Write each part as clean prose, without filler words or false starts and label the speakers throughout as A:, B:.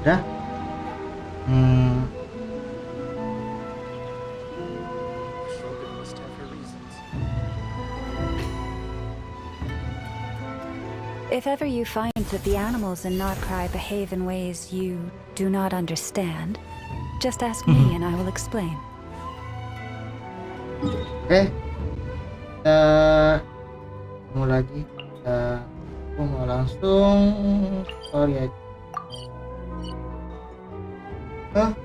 A: Udah. Hmm,
B: If ever you find that the animals in Notcry behave in ways you do not understand, just ask me and I will explain.
A: Oke. Kita ketemu lagi. Aku mau langsung story aja.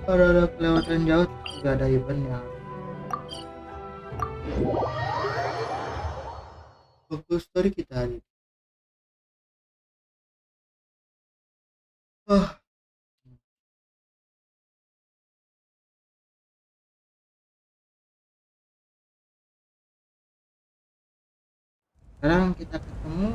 A: Ada kelewatan jauh, juga ada event yang fokus story kita hari ini. Sekarang kita ketemu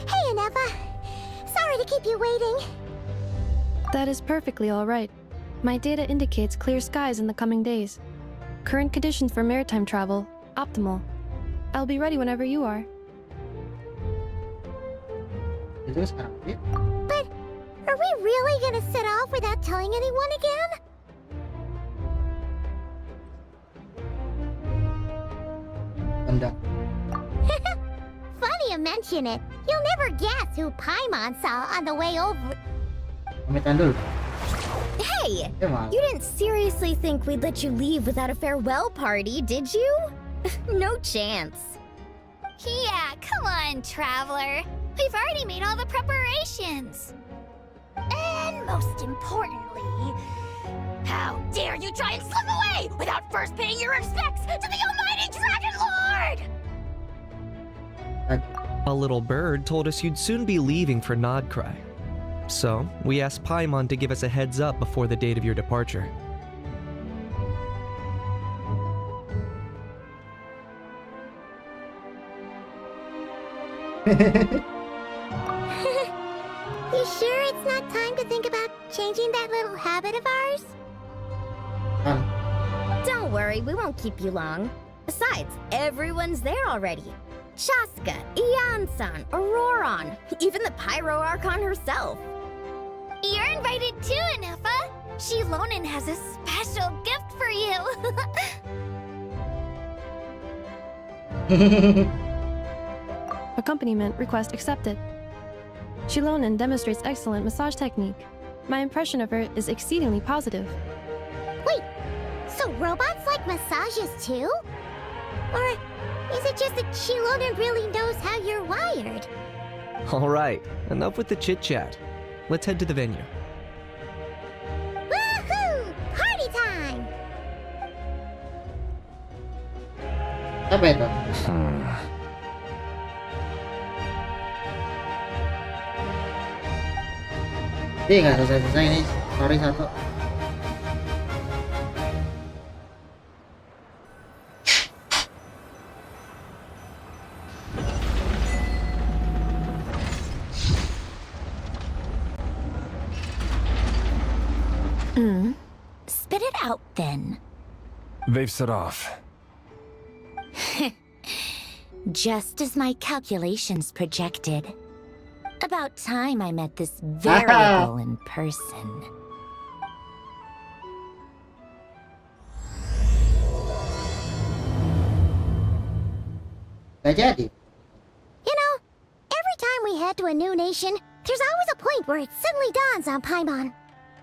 C: Hey, Anefa. Sorry to keep you waiting.
D: That is perfectly all right. My data indicates clear skies in the coming days. Current conditions for maritime travel, optimal. I'll be ready whenever you are.
A: itu sekarang ya.
C: But are we really gonna set off without telling anyone again?
A: Tanda.
C: Funny you mention it. You'll never guess who Paimon saw on the way over.
A: Pamitan dulu.
C: Hey!
A: Emang.
C: You didn't seriously think we'd let you leave without a farewell party, did you? No chance.
E: Yeah, come on, traveler. We've already made all the preparations. And most importantly, how dare you try and slip away without first paying your respects to the almighty Dragon Lord!
F: A little bird told us you'd soon be leaving for Nodcry. So, we asked Paimon to give us a heads up before the date of your departure.
C: You sure it's not time to think about changing that little habit of ours? Don't worry, we won't keep you long. Besides, everyone's there already. Chaska, Ian-san, Auroron, even the Pyro Archon herself.
E: You're invited too, Anefa. Shilonen has a special gift for you.
D: Accompaniment request accepted. Shilonen demonstrates excellent massage technique. My impression of her is exceedingly positive.
C: Wait, so robots like massages too? Or is it just that Shilonen really knows how you're wired?
F: Alright, enough with the chit-chat. Let's head to the venue.
C: Woohoo! Party time!
A: Apa itu? Ini nggak selesai ini. Sorry satu.
C: Spit it out then.
G: They've set off.
C: Just as my calculations projected. About time I met this variable in person.
A: Gak jadi.
C: You know, every time we head to a new nation, there's always a point where it suddenly dawns on Paimon.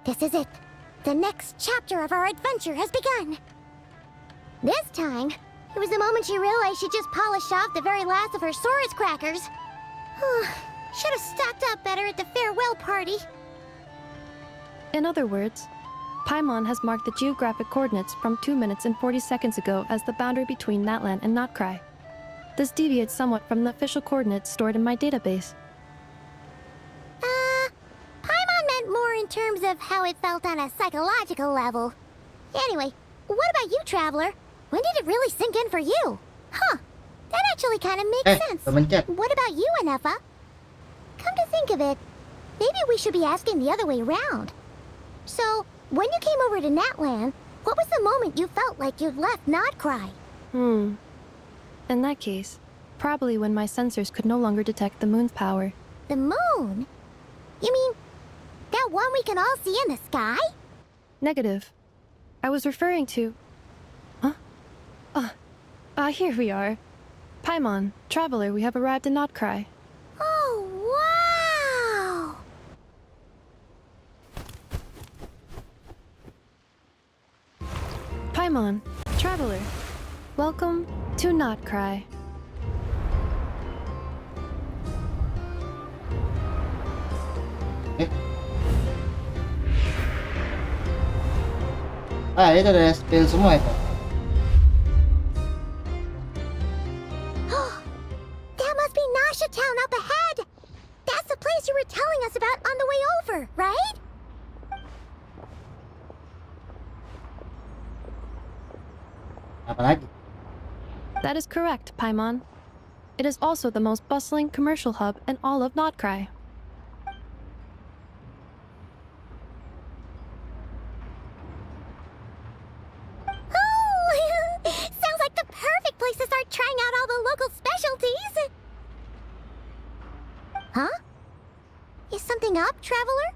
C: This is it. The next chapter of our adventure has begun. This time, it was the moment she realized she just polished off the very last of her Saurus crackers. Should have stocked up better at the farewell party.
D: In other words, Paimon has marked the geographic coordinates from 2 minutes and 40 seconds ago as the boundary between Natlan and Notcry. This deviates somewhat from the official coordinates stored in my database.
C: Paimon meant more in terms of how it felt on a psychological level. Anyway, what about you, Traveler? When did it really sink in for you? Huh, that actually kind of makes sense.
A: Pemencet.
C: What about you, Anefa? Come to think of it, maybe we should be asking the other way around. So, when you came over to Natlan, What was the moment you felt like you'd left Nodcry?
D: In that case, probably when my sensors could no longer detect the moon's power.
C: The moon? You mean that one we can all see in the sky?
D: Negative. I was referring to... Here we are. Paimon, Traveler, we have arrived in Nodcry.
C: Oh, wow!
D: Paimon, Traveler, welcome to Nodcry.
A: Itu ada spill semua itu.
C: That must be Nasha Town up ahead! That's the place you were telling us about on the way over, right?
A: Apa lagi?
D: That is correct, Paimon. It is also the most bustling commercial hub in all of Nodcry.
C: Oh, sounds like the perfect place to start trying out all the local specialties. Huh? Is something up, Traveler?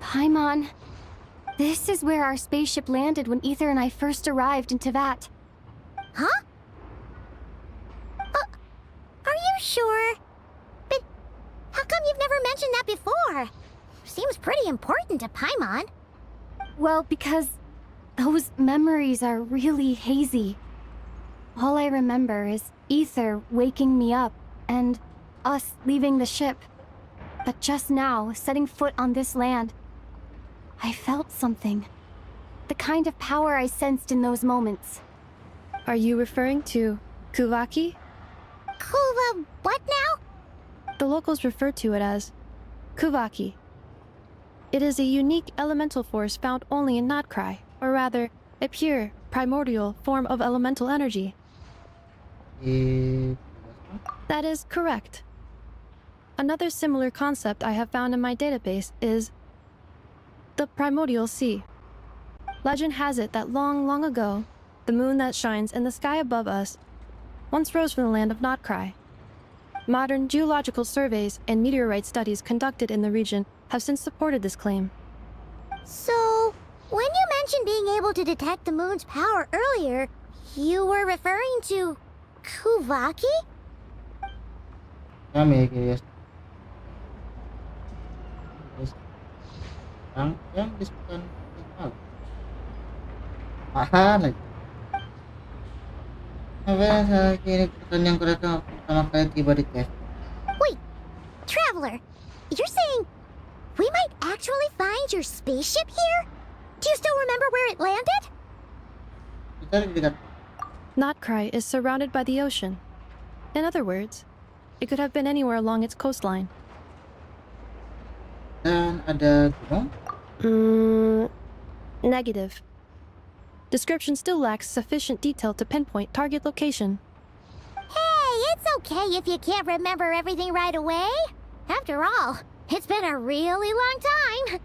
H: Paimon, this is where our spaceship landed when Ether and I first arrived in Tevat.
C: Huh? Are you sure? But how come you've never mentioned that before? Seems pretty important to Paimon.
H: Well, because those memories are really hazy. All I remember is Ether waking me up and us leaving the ship. But just now, setting foot on this land, I felt something. The kind of power I sensed in those moments.
D: Are you referring to Kuvaki?
C: Kuva, what now?
D: The locals refer to it as Kuvaki. It is a unique elemental force found only in Nodcry, or rather, a pure, primordial form of elemental energy. That is correct. Another similar concept I have found in my database is the primordial sea. Legend has it that long, long ago, the moon that shines in the sky above us once rose from the land of Nodcry. Modern geological surveys and meteorite studies conducted in the region have since supported this claim.
C: So, when you mentioned being able to detect the moon's power earlier, you were referring to Kuvaki?
A: Kami guys. Yang disebutkan Kalo. Mahal lagi. Saya kini yang kereta pertama kali tiba di cave.
C: Wait, Traveler, you're saying we might actually find your spaceship here? Do you still remember where it landed?
A: Kita dekat.
D: Nodcry is surrounded by the ocean. In other words, it could have been anywhere along its coastline.
A: Dan ada gunung.
D: Negative. Description still lacks sufficient detail to pinpoint target location.
C: Hey, it's okay if you can't remember everything right away. After all, it's been a really long time.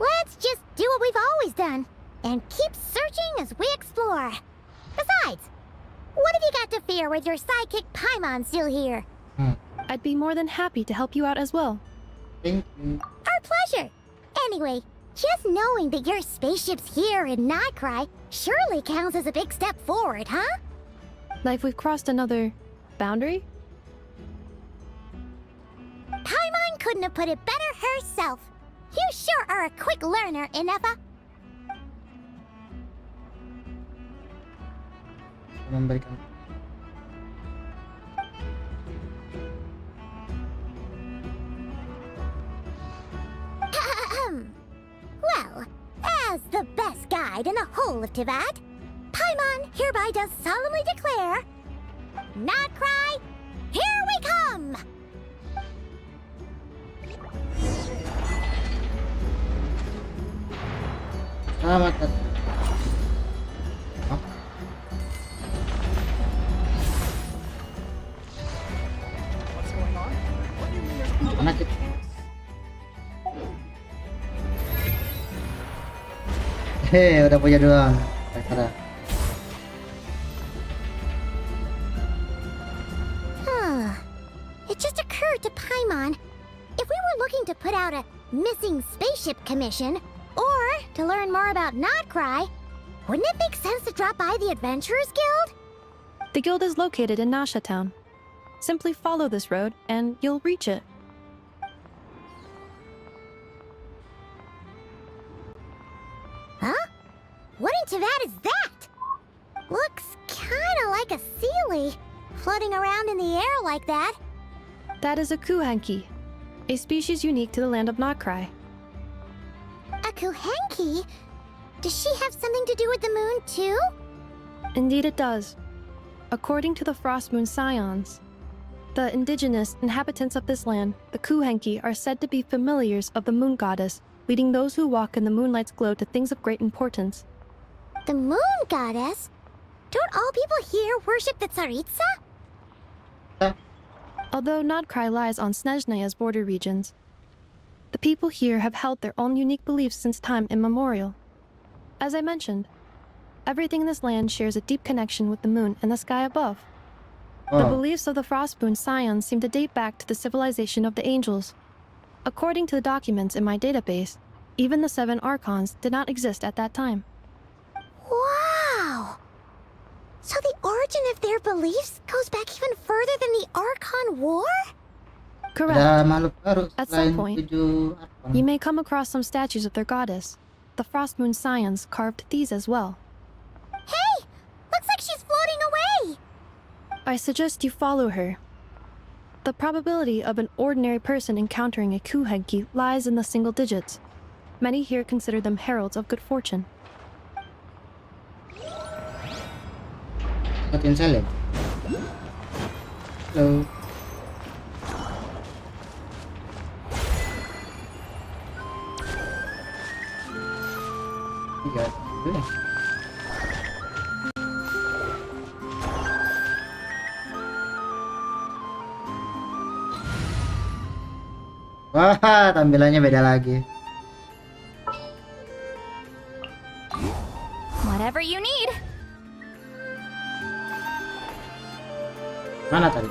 C: Let's just do what we've always done and keep searching as we explore. Besides, what have you got to fear with your sidekick Paimon still here?
D: I'd be more than happy to help you out as well.
A: Thank you.
C: Our pleasure. Anyway, just knowing that your spaceship's here in Nodcry surely counts as a big step forward, huh?
D: Like we've crossed another boundary?
C: Paimon couldn't have put it better herself. You sure are a quick learner, Inefa.
A: Memberikan.
C: Well, as the best guide in the whole of Tevat, Paimon hereby does solemnly declare, Nodcry, here we come!
A: Selamat datang. Oh. Mana kita? Udah punya doang. Sekarang.
C: It just occurred to Paimon, if we were looking to put out a missing spaceship commission, or to learn more about Notcry, wouldn't it make sense to drop by the Adventurers Guild?
D: The guild is located in Nasha Town. Simply follow this road and you'll reach it.
C: Huh? What in Tavad is that? Looks kinda like a Sealy, floating around in the air like that.
D: That is a kuhanki, a species unique to the land of Notcry.
C: A Kuhenki? Does she have something to do with the moon too?
D: Indeed it does. According to the Frost Moon Scions, the indigenous inhabitants of this land, the kuhenki, are said to be familiars of the moon goddess, leading those who walk in the moonlight's glow to things of great importance.
C: The moon goddess? Don't all people here worship the Tsaritsa?
D: Although Notcry lies on Snezhnaya's border regions, the people here have held their own unique beliefs since time immemorial. As I mentioned, everything in this land shares a deep connection with the moon and the sky above. The beliefs of the Frostmoon Scions seem to date back to the civilization of the angels. According to the documents in my database, even the 7 Archons did not exist at that time.
C: Wow! So the origin of their beliefs goes back even further than the Archon War?
D: Correct.
A: Ada makhluk baru
D: At
A: selain
D: some point,
A: 7 Archon.
D: you may come across some statues of their goddess. The Frostmoon Scions carved these as well.
C: Hey! Looks like she's floating away!
D: I suggest you follow her. The probability of an ordinary person encountering a kuhenki lies in the single digits. Many here consider them heralds of good fortune.
A: Matiin seleb. Halo. Iya, dulu. Wah, tampilannya beda lagi.
E: Whatever you need.
A: Mana tadi?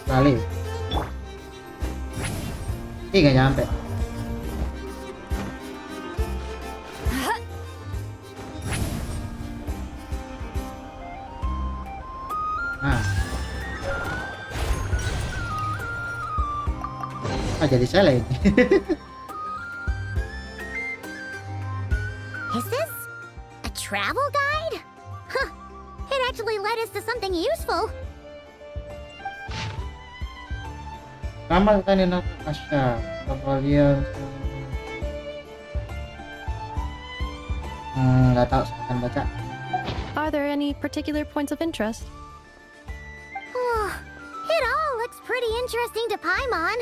A: Kali. Ih, nggak nyampe. Nah. Jadi salah ini.
C: Is this a travel guide? Huh. It actually led us to something useful.
A: Sama kan ini Asya. Kalian nggak tahu akan baca.
D: Are there any particular points of interest?
C: It all looks pretty interesting to Paimon.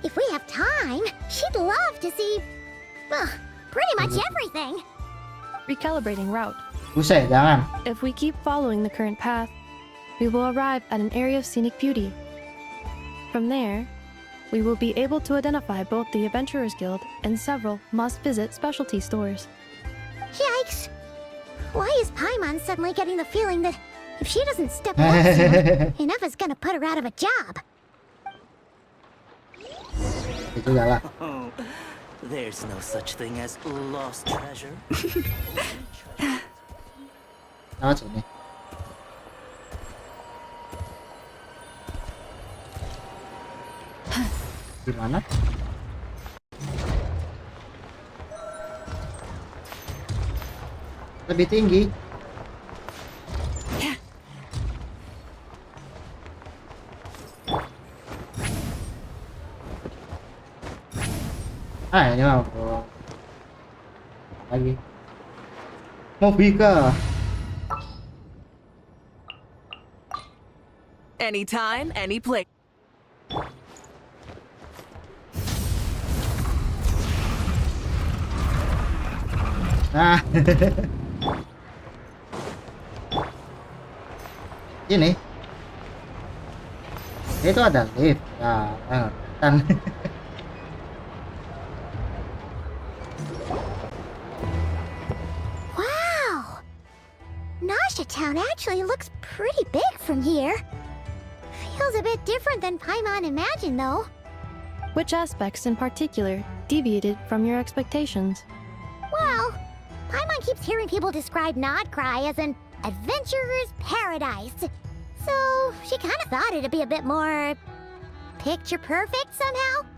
C: If we have time, she'd love to see, pretty much everything.
D: Recalibrating route.
A: Buset, jangan.
D: If we keep following the current path, we will arrive at an area of scenic beauty. From there, we will be able to identify both the Adventurers Guild and several must-visit specialty stores.
C: Yikes! Why is Paimon suddenly getting the feeling that if she doesn't step up soon, enough is gonna put her out of a job?
A: Itu lah.
I: Oh, there's no such thing as lost treasure.
A: Lewat sini. Gimana? Lebih tinggi. Ah, ini mah lagi. Mobika.
J: Anytime, any place.
A: Nah. Ini. Itu ada lift. Nah, kan.
C: town actually looks pretty big from here. Feels a bit different than Paimon imagined, though.
D: Which aspects in particular deviated from your expectations?
C: Well, Paimon keeps hearing people describe Nodcry as an adventurer's paradise. So she kind of thought it'd be a bit more picture perfect somehow.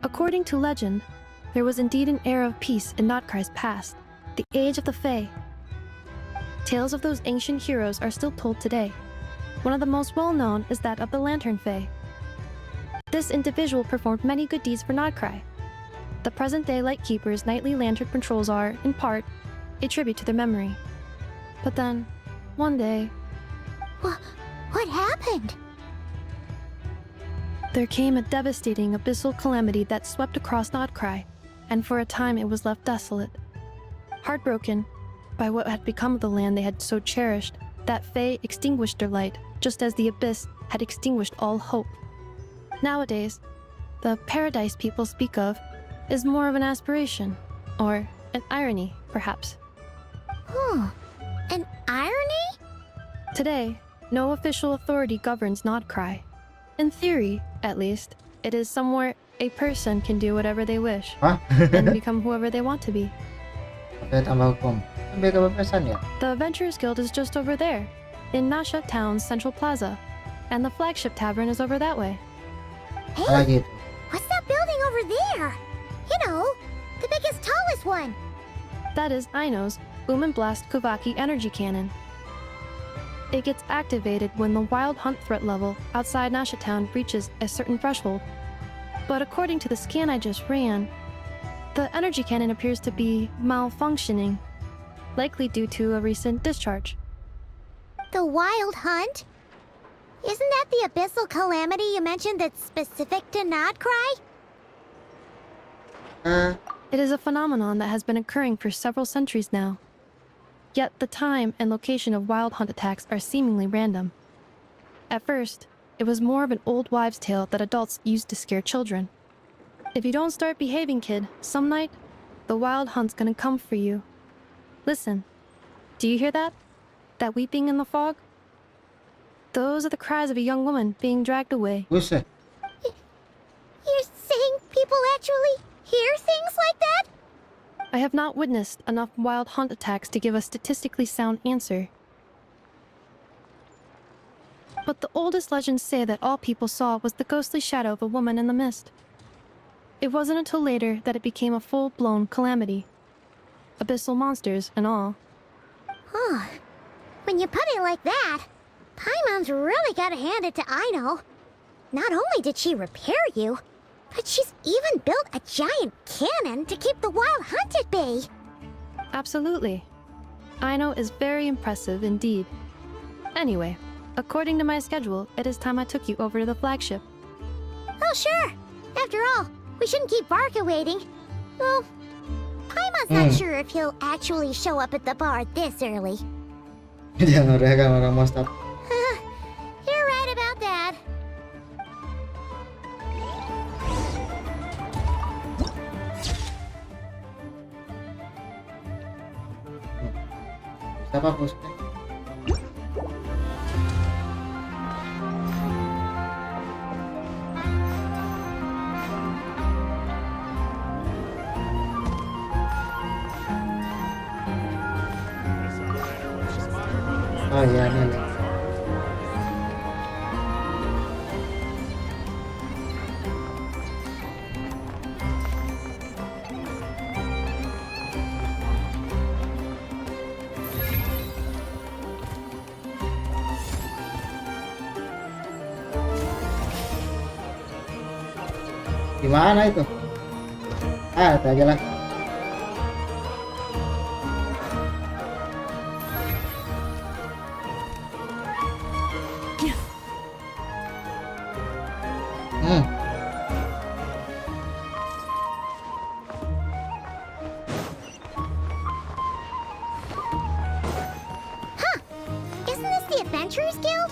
D: According to legend, there was indeed an era of peace in Nodcry's past, the Age of the Fae. Tales of those ancient heroes are still told today. One of the most well-known is that of the Lantern Fae. This individual performed many good deeds for Nodcry. The present-day Lightkeeper's nightly lantern patrols are, in part, a tribute to their memory. But then, one day...
C: What happened?
D: There came a devastating abyssal calamity that swept across Nodcry, and for a time it was left desolate. Heartbroken by what had become of the land they had so cherished, that Fae extinguished their light, just as the abyss had extinguished all hope. Nowadays, the paradise people speak of is more of an aspiration, or an irony, perhaps.
C: An irony?
D: Today, no official authority governs Nodcry. In theory, at least, it is somewhere a person can do whatever they wish
A: Hah?
D: and become whoever they want to be.
A: Pakai tambah hukum. Sampai kebebasan ya?
D: The Adventurers Guild is just over there, in Nasha Town's Central Plaza, and the flagship tavern is over that way.
A: Ah
C: Hey,
A: gitu.
C: what's that building over there? You know, the biggest, tallest one.
D: That is Aino's Boom and Blast Kuvaki energy cannon. It gets activated when the wild hunt threat level outside Nasha Town reaches a certain threshold. But according to the scan I just ran, the energy cannon appears to be malfunctioning, likely due to a recent discharge.
C: The Wild Hunt? Isn't that the abyssal calamity you mentioned that's specific to Nodcry?
D: It is a phenomenon that has been occurring for several centuries now. Yet the time and location of wild hunt attacks are seemingly random. At first, it was more of an old wives' tale that adults used to scare children. If you don't start behaving, kid, some night, the wild hunt's gonna come for you. Listen, do you hear that? That weeping in the fog? Those are the cries of a young woman being dragged away.
A: Buset.
C: You're saying people actually hear things like that?
D: I have not witnessed enough wild hunt attacks to give a statistically sound answer. But the oldest legends say that all people saw was the ghostly shadow of a woman in the mist. It wasn't until later that it became a full-blown calamity. Abyssal monsters and all.
C: Huh. When you put it like that, Paimon's really gotta hand it to Aino. Not only did she repair you, but she's even built a giant cannon to keep the wild hunt at bay.
D: Absolutely. Aino is very impressive indeed. Anyway, according to my schedule, it is time I took you over to the flagship.
C: Oh, sure. After all, we shouldn't keep Barca waiting. Well, Paimon's not sure if he'll actually show up at the bar this early.
A: Jangan mereka orang mostap.
C: You're right about that.
A: Siapa bosnya? Oh iya, ini lah. Gimana itu? Ah, itu aja lah.
C: Isn't this the Adventurers Guild?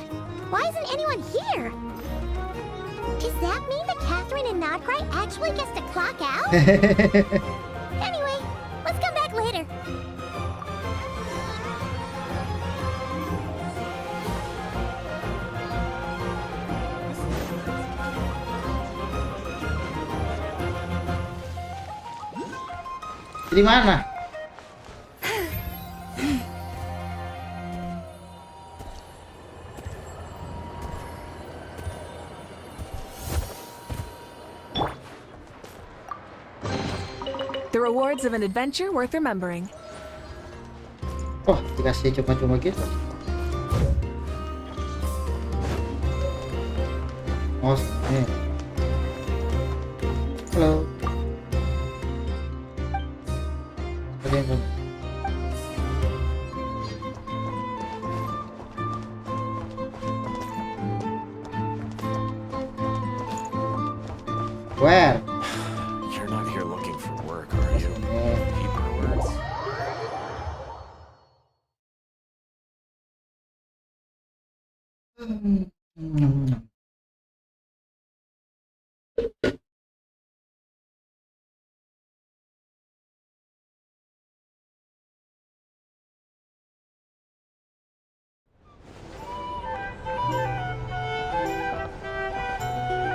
C: Why isn't anyone here? Does that mean that Catherine and Nodcry actually gets to clock out? Anyway, let's come back later.
A: Di mana?
J: The rewards of an adventure worth remembering.
A: Oh, dikasih cuma-cuma gitu. Oh, ini. Halo. Kalian kan? Where?
G: You're not here looking for work, are you? Keep your words.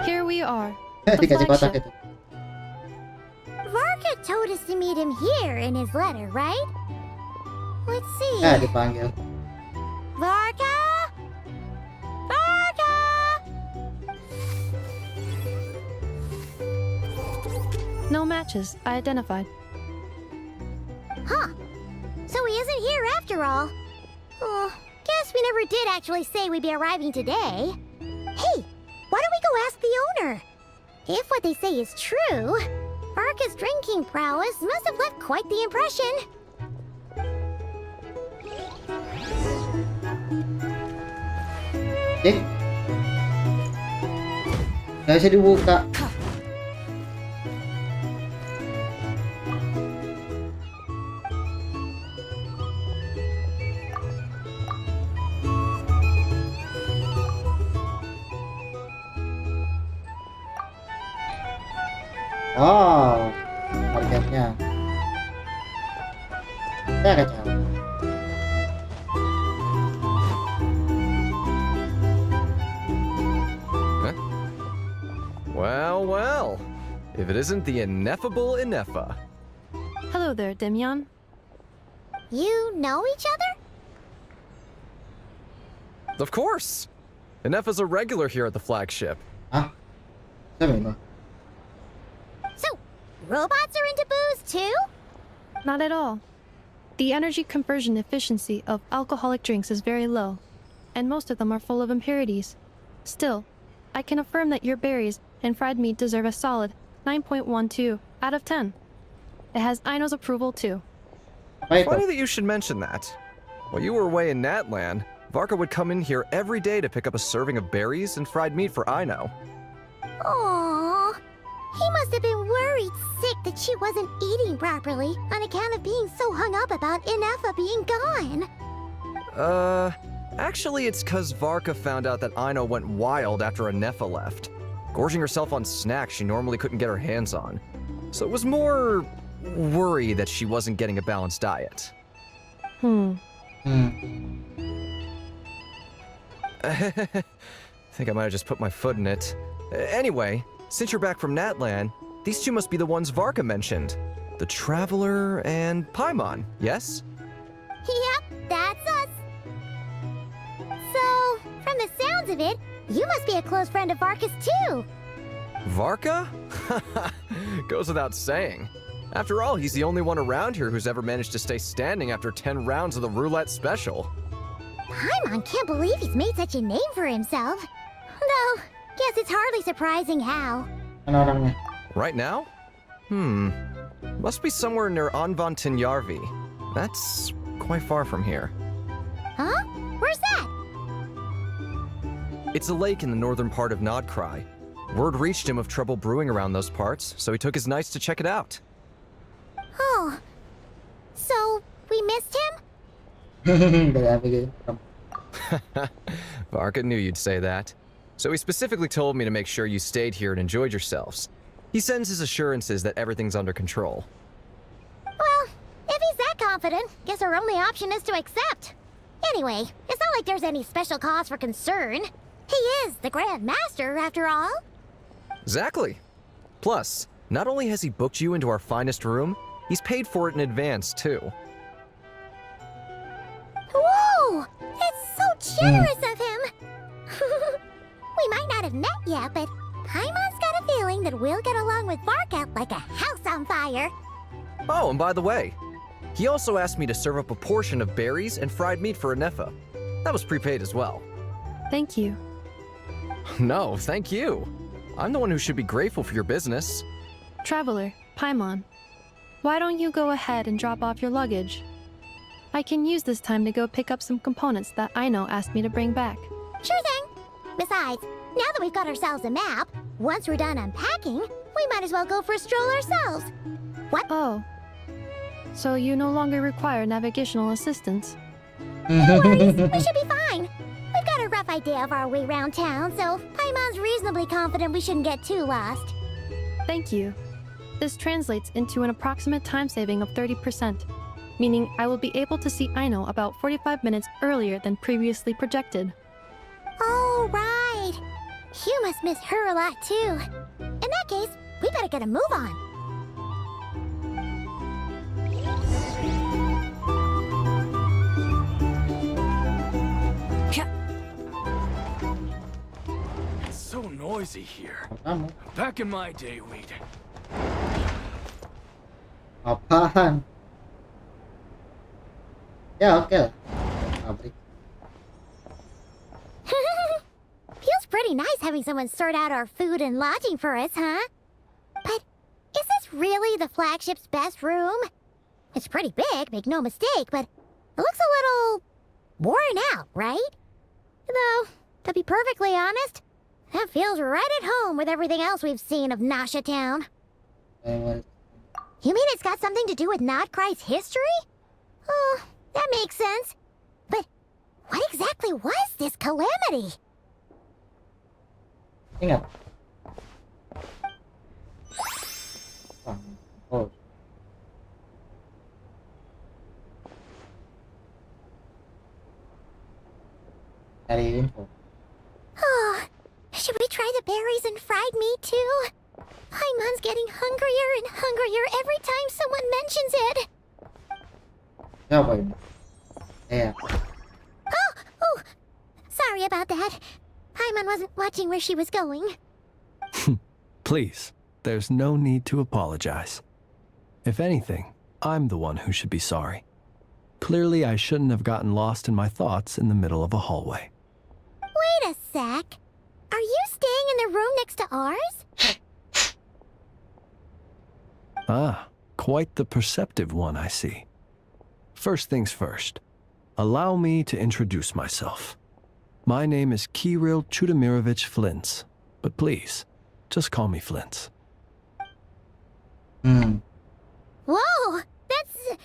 D: Here we are. The
A: Dikasih kotak
D: flagship.
A: itu.
C: Varka told us to meet him here in his letter, right? Let's see.
A: Ya, dipanggil.
C: Varka? Varka!
D: No matches. I identified.
C: Huh. So he isn't here after all. Oh, guess we never did actually say we'd be arriving today. Hey, why don't we go ask the owner? If what they say is true, Varka's drinking prowess must have left quite the impression.
A: Nggak bisa dibuka. Oh, targetnya. Saya kacau.
G: Well, well. If it isn't the ineffable Inefa.
D: Hello there, Demyon.
C: You know each other?
G: Of course. Inefa's a regular here at the flagship.
A: Hah? Saya minum.
C: So, robots are into booze too?
D: Not at all. The energy conversion efficiency of alcoholic drinks is very low, and most of them are full of impurities. Still, I can affirm that your berries and fried meat deserve a solid 9.12 out of 10. It has Aino's approval too.
A: Apa itu?
G: Funny that you should mention that. While you were away in Natland, Varka would come in here every day to pick up a serving of berries and fried meat for Aino.
C: Aww. He must have been worried sick that she wasn't eating properly on account of being so hung up about Inefa being gone.
G: Actually it's cause Varka found out that Aino went wild after Inefa left, gorging herself on snacks she normally couldn't get her hands on. So it was more worry that she wasn't getting a balanced diet.
A: Hmm.
G: I think I might have just put my foot in it. Anyway, since you're back from Natland, these two must be the ones Varka mentioned. The Traveler and Paimon, yes?
C: Yep, that's us. So, from the sounds of it, you must be a close friend of Varka's too.
G: Varka? Goes without saying. After all, he's the only one around here who's ever managed to stay standing after 10 rounds of the roulette special.
C: Paimon can't believe he's made such a name for himself. Though, guess it's hardly surprising how.
A: Mana orangnya?
G: Right now? Must be somewhere near Anvantinyarvi. That's quite far from here.
C: Huh? Where's that?
G: It's a lake in the northern part of Nodcry. Word reached him of trouble brewing around those parts, so he took his knights to check it out.
C: Oh. So, we missed him?
A: Dari apa gitu?
G: Varka knew you'd say that. So he specifically told me to make sure you stayed here and enjoyed yourselves. He sends his assurances that everything's under control.
C: Well, if he's that confident, guess our only option is to accept. Anyway, it's not like there's any special cause for concern. He is the Grand Master, after all.
G: Exactly. Plus, not only has he booked you into our finest room, He's paid for it in advance, too.
C: Whoa! It's so generous of him! We might not have met yet, but Paimon's got a feeling that we'll get along with Varka like a house on fire.
G: Oh, and by the way, he also asked me to serve up a portion of berries and fried meat for Anefa. That was prepaid as well.
D: Thank you.
G: No, thank you. I'm the one who should be grateful for your business.
D: Traveler, Paimon, why don't you go ahead and drop off your luggage? I can use this time to go pick up some components that Aino asked me to bring back.
C: Sure thing. Besides, now that we've got ourselves a map, once we're done unpacking, we might as well go for a stroll ourselves. What?
D: Oh. So you no longer require navigational assistance?
C: No worries, we should be fine. We've got a rough idea of our way around town, so Paimon's reasonably confident we shouldn't get too lost.
D: Thank you. This translates into an approximate time saving of 30%, meaning I will be able to see Aino about 45 minutes earlier than previously projected.
C: Oh, right. You must miss her a lot, too. In that case, we better get a move on.
K: It's so noisy here.
A: Kamu.
K: Back in my day, we'd...
A: Apaan? Ya oke lah. Pabrik.
C: Feels pretty nice having someone sort out our food and lodging for us, huh? But is this really the flagship's best room? It's pretty big, make no mistake, but it looks a little worn out, right? Though, to be perfectly honest, that feels right at home with everything else we've seen of Nasha Town. You mean it's got something to do with Nodcry's history? Oh, that makes sense. But what exactly was this calamity?
A: Ingat. Oh. Cari info.
C: Oh, should we try the berries and fried meat too? Paimon's getting hungrier and hungrier every time someone mentions it.
A: Coba ini. Ya.
C: Oh, sorry about that. Paimon wasn't watching where she was going.
L: Please, there's no need to apologize. If anything, I'm the one who should be sorry. Clearly, I shouldn't have gotten lost in my thoughts in the middle of a hallway.
C: Wait a sec. Are you staying in the room next to ours?
L: Ah, quite the perceptive one, I see. First things first, allow me to introduce myself. My name is Kirill Chudamirovich Flintz, but please, just call me Flintz.
C: Whoa, that's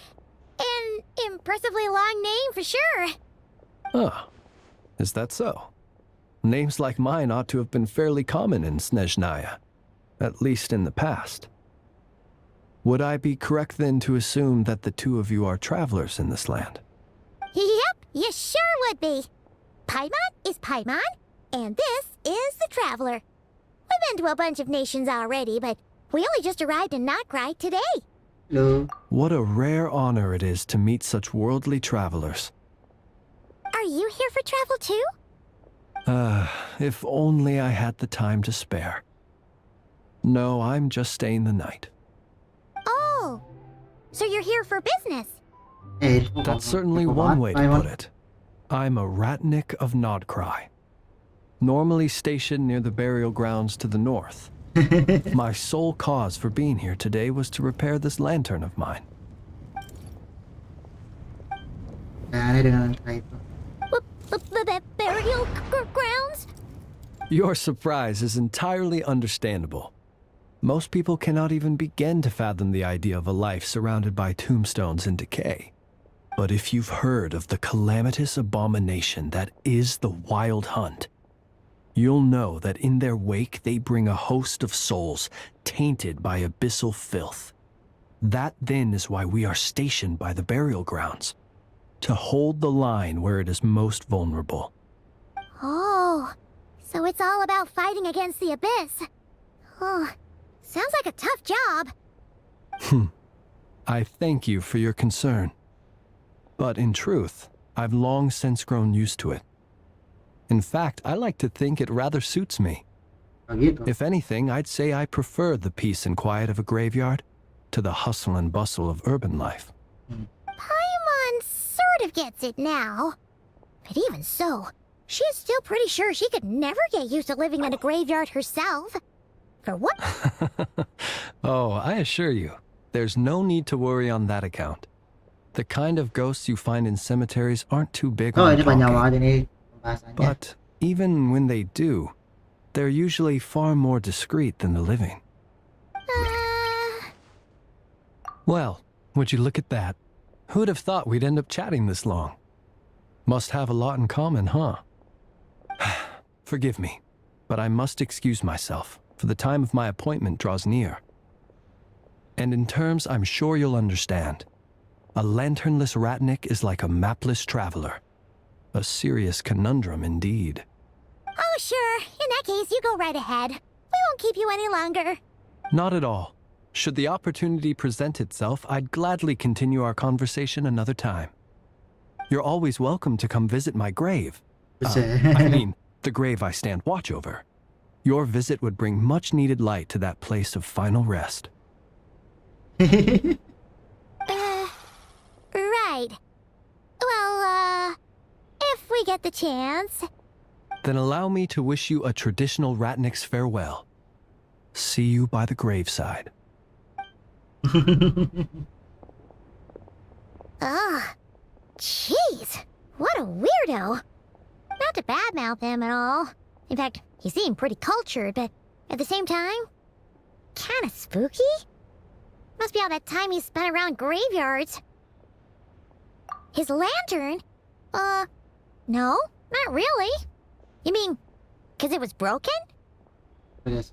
C: an impressively long name for sure.
L: Ah, is that so? Names like mine ought to have been fairly common in Snezhnaya, at least in the past. Would I be correct then to assume that the two of you are travelers in this land?
C: Yep, you sure would be. Paimon is Paimon, and this is the Traveler. We've been to a bunch of nations already, but we only just arrived in Notcry today.
A: Hello.
L: What a rare honor it is to meet such worldly travelers.
C: Are you here for travel too?
L: If only I had the time to spare. No, I'm just staying the night.
C: Oh, so you're here for business?
L: That's certainly one way to put it. I'm a Ratnik of Nodcry, normally stationed near the burial grounds to the north. My sole cause for being here today was to repair this lantern of mine.
A: Aneh dengan angka itu.
C: Burial grounds?
L: Your surprise is entirely understandable. Most people cannot even begin to fathom the idea of a life surrounded by tombstones and decay. But if you've heard of the calamitous abomination that is the Wild Hunt, you'll know that in their wake they bring a host of souls tainted by abyssal filth. That then is why we are stationed by the burial grounds, to hold the line where it is most vulnerable.
C: Oh, so it's all about fighting against the abyss. Oh, sounds like a tough job.
L: I thank you for your concern. But in truth, I've long since grown used to it. In fact, I like to think it rather suits me.
A: Oh gitu.
L: If anything, I'd say I prefer the peace and quiet of a graveyard to the hustle and bustle of urban life.
C: Paimon sort of gets it now. But even so, she's still pretty sure she could never get used to living in a graveyard herself. For what?
L: Oh, I assure you, there's no need to worry on that account. The kind of ghosts you find in cemeteries aren't too big
A: Oh,
L: on
A: ini panjang
L: talking.
A: banget ini pembahasannya.
L: But even when they do, they're usually far more discreet than the living. Well, would you look at that? Who'd have thought we'd end up chatting this long? Must have a lot in common, huh? Forgive me, but I must excuse myself, for the time of my appointment draws near. And in terms I'm sure you'll understand, a lanternless ratnik is like a mapless traveler. A serious conundrum indeed.
C: Oh, sure. In that case, you go right ahead. We won't keep you any longer.
L: Not at all. Should the opportunity present itself, I'd gladly continue our conversation another time. You're always welcome to come visit my grave. I mean, the grave I stand watch over. Your visit would bring much needed light to that place of final rest.
C: Right. Well, if we get the chance.
L: Then allow me to wish you a traditional ratnik's farewell. See you by the graveside.
C: Ugh. Jeez. What a weirdo. Not to badmouth him at all. In fact, he seemed pretty cultured, but at the same time, kinda spooky? Must be all that time he spent around graveyards. His lantern? No, not really. You mean, 'cause it was broken? Guess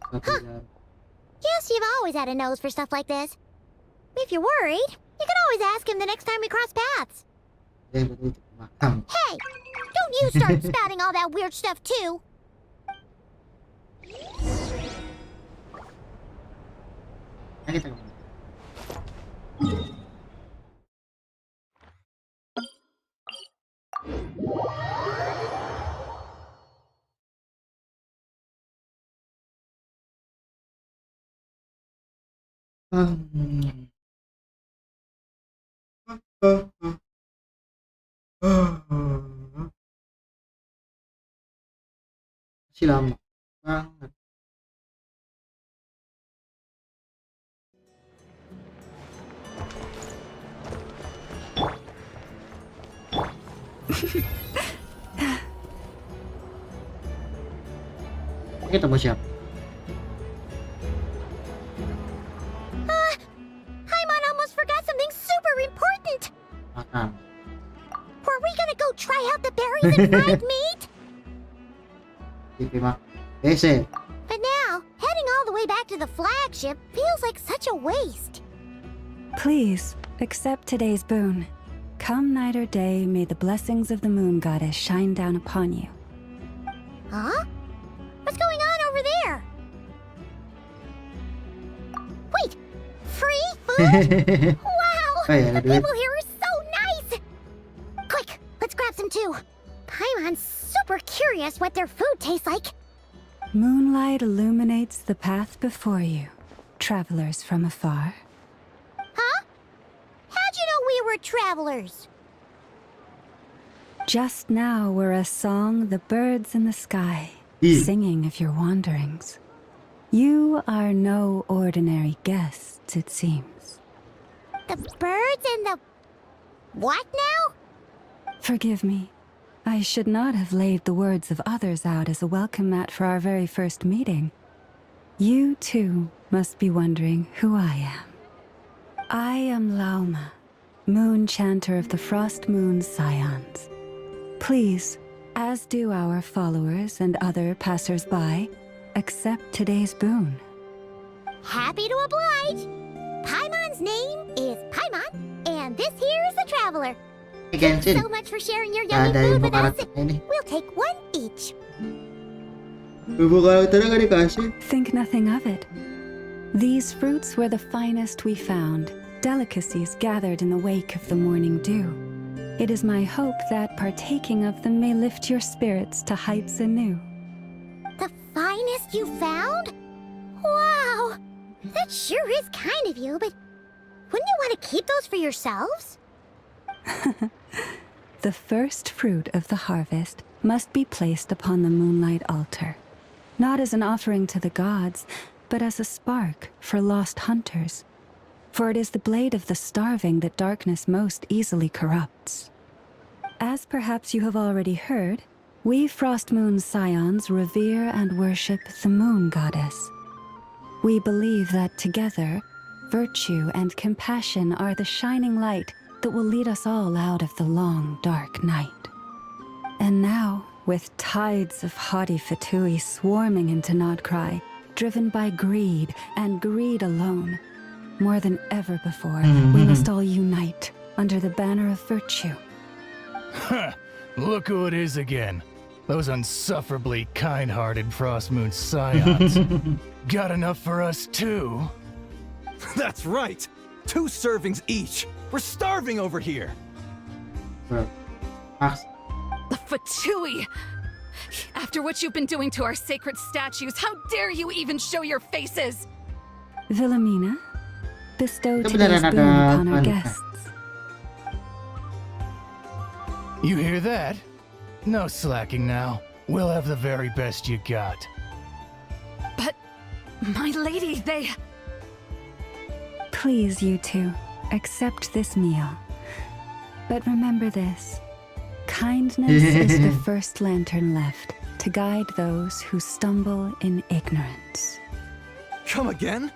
C: you've always had a nose for stuff like this. If you're worried, you can always ask him the next time we cross paths. Hey, don't you start spouting all that weird stuff too.
A: Masih lama banget. Kita mau siap.
C: Paimon almost forgot something super important.
A: Makan.
C: Were we gonna go try out the berries and fried meat? But now, heading all the way back to the flagship feels like such a waste.
B: Please, accept today's boon. Come night or day, may the blessings of the moon goddess shine down upon you.
C: Huh? What's going on over there? Wait! Free food? Wow! The people here are so nice! Quick, let's grab some too. Paimon's super curious what their food tastes like.
B: Moonlight illuminates the path before you, travelers from afar.
C: Huh? How'd you know we were travelers?
B: Just now were a song the birds in the sky, singing of your wanderings. You are no ordinary guests, it seems.
C: The birds and the... what now?
B: Forgive me. I should not have laid the words of others out as a welcome mat for our very first meeting. You, too, must be wondering who I am. I am Lauma, moon chanter of the Frost Moon's scions. Please, as do our followers and other passers-by, accept today's boon.
C: Happy to oblige! Paimon's name is Paimon, and this here is the traveler. Thanks
A: Genshin.
C: so much for sharing your yummy food with us. We'll take one each.
A: Karakternya gak dikasih.
B: Think nothing of it. These fruits were the finest we found, delicacies gathered in the wake of the morning dew. It is my hope that partaking of them may lift your spirits to heights anew.
C: The finest you found? Wow! That sure is kind of you, but wouldn't you want to keep those for yourselves?
B: The first fruit of the harvest must be placed upon the moonlight altar, not as an offering to the gods, but as a spark for lost hunters. For it is the blade of the starving that darkness most easily corrupts. As perhaps you have already heard, we Frost Moon Scions revere and worship the moon goddess. We believe that together, virtue and compassion are the shining light that will lead us all out of the long, dark night. And now, with tides of haughty Fatui swarming into Nodcry, driven by greed and greed alone, more than ever before, we must all unite under the banner of virtue.
K: Look who it is again. Those unsufferably kind-hearted Frost Moon Scions. Got enough for us too?
G: That's right! 2 servings each! We're starving over here!
A: Bro. Max.
J: The Fatui! After what you've been doing to our sacred statues, how dare you even show your faces?
B: Wilhelmina, bestow
A: Itu
B: today's
A: beneran
B: boon
A: ada
B: upon our
A: wanita.
B: guests.
K: You hear that? No slacking now. We'll have the very best you got.
J: But, my lady, they...
B: Please, you two, accept this meal. But remember this. Kindness is the first lantern left to guide those who stumble in ignorance.
G: Come again?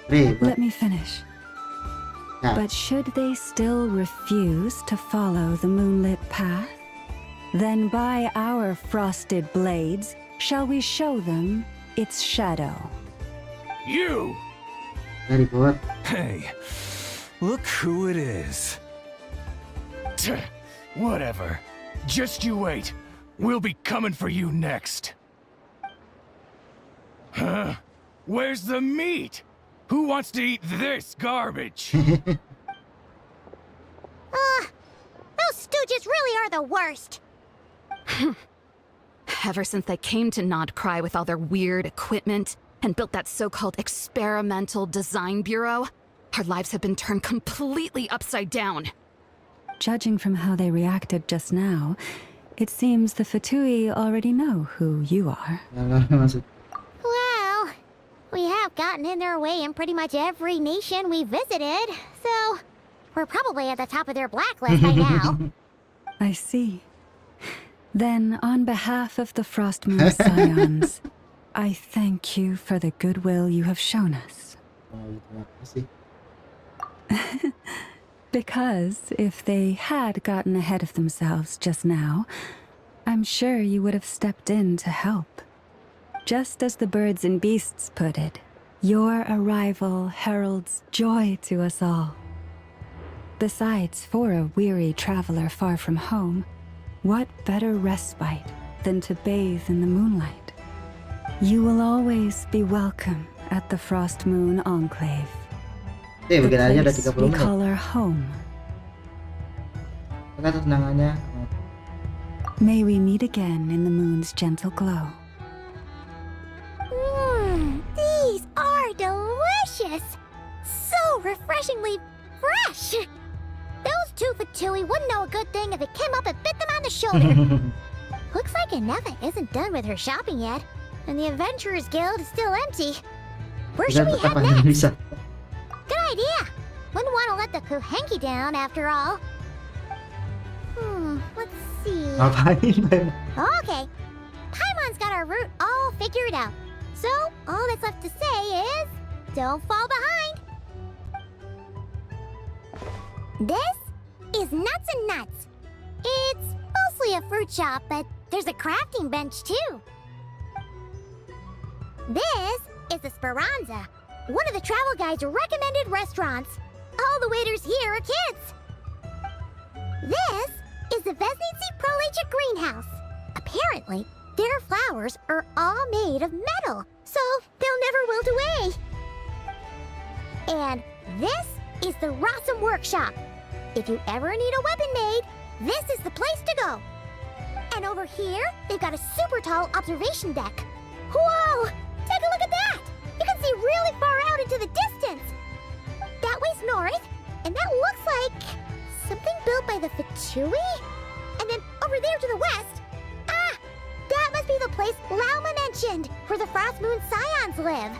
B: Let me finish.
A: Yeah.
B: But should they still refuse to follow the moonlit path, then by our frosted blades shall we show them its shadow.
K: You!
A: Very good.
G: Hey, look who it is.
K: Whatever. Just you wait. We'll be coming for you next. Huh? Where's the meat? Who wants to eat this garbage?
C: Those stooges really are the worst.
J: Ever since they came to Nodcry with all their weird equipment and built that so-called experimental design bureau, our lives have been turned completely upside down.
B: Judging from how they reacted just now, it seems the Fatui already know who you are.
C: Well, we have gotten in their way in pretty much every nation we visited, so we're probably at the top of their blacklist by now.
B: I see. Then, on behalf of the Frost Moon Scions, I thank you for the goodwill you have shown us. Because if they had gotten ahead of themselves just now, I'm sure you would have stepped in to help. Just as the birds and beasts put it, your arrival heralds joy to us all. Besides, for a weary traveler far from home, what better respite than to bathe in the moonlight? You will always be welcome at the Frost Moon Enclave. The
A: bikin aja ada
B: place
A: 30
B: we
A: menit.
B: call our home.
A: Kita tenangannya.
B: May we meet again in the moon's gentle glow.
C: These are delicious! So refreshingly fresh! Those 2 Fatui wouldn't know a good thing if it came up and bit them on the shoulder. Looks like Aneva isn't done with her shopping yet, and the Adventurers Guild is still empty. Where should we head next? Good idea! Wouldn't want to let the Kuhenki down after all. Let's see.
A: Ngapain?
C: Okay, Paimon's got our route all figured out. So, all that's left to say is, don't fall behind. This is Nuts and Nuts. It's mostly a fruit shop, but there's a crafting bench too. This is the Speranza, one of the travel guide's recommended restaurants. All the waiters here are kids. This is the Vesnitsi Prolegia greenhouse. Apparently, their flowers are all made of metal, so they'll never wilt away. And this is the Rossum Workshop. If you ever need a weapon made, this is the place to go. And over here, they've got a super tall observation deck. Whoa! Take a look at that! You can see really far out into the distance. That way's north, and that looks like something built by the Fatui? And then over there to the west, that must be the place Lauma mentioned, where the Frost Moon Scions live.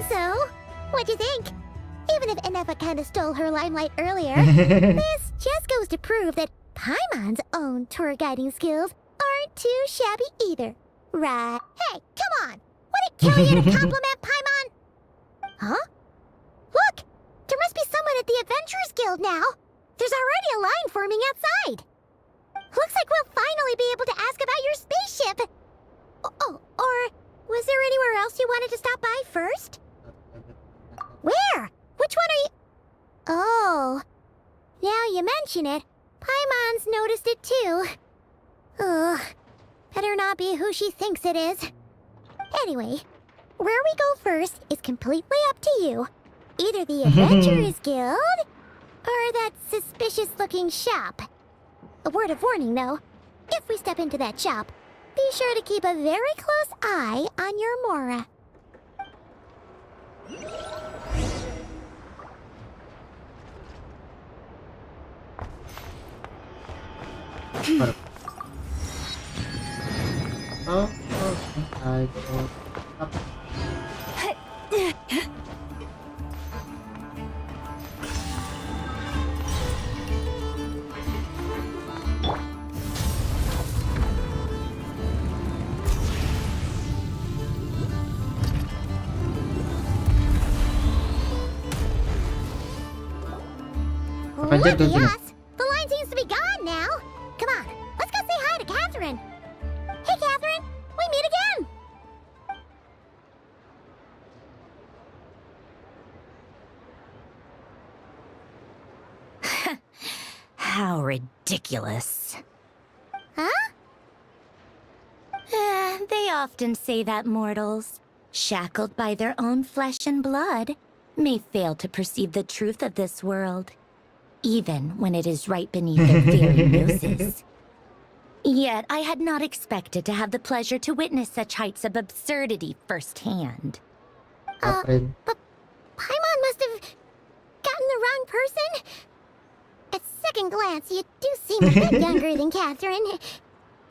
C: So, what'd you think? Even if Enefa kinda stole her limelight earlier, this just goes to prove that Paimon's own tour guiding skills aren't too shabby either. Right? Hey, come on! Would it kill you to compliment Paimon? Huh? Look! There must be someone at the Adventurers Guild now! There's already a line forming outside! Looks like we'll finally be able to ask about your spaceship! Oh, or was there anywhere else you wanted to stop by first? Where? Which one are you... Oh. Now you mention it, Paimon's noticed it too. Ugh. Better not be who she thinks it is. Anyway, where we go first is completely up to you. Either the Adventurers Guild, or that suspicious-looking shop. A word of warning, though. If we step into that shop, be sure to keep a very close eye on your Mora.
A: I go up.
C: Lucky us! The line seems to be gone now. Come on, let's go say hi to Catherine. Hey, Catherine, we meet again.
M: How ridiculous.
C: Huh?
M: They often say that mortals, shackled by their own flesh and blood, may fail to perceive the truth of this world, even when it is right beneath their very noses. Yet I had not expected to have the pleasure to witness such heights of absurdity firsthand.
C: But Paimon must have gotten the wrong person. At second glance, you do seem a bit younger than Catherine.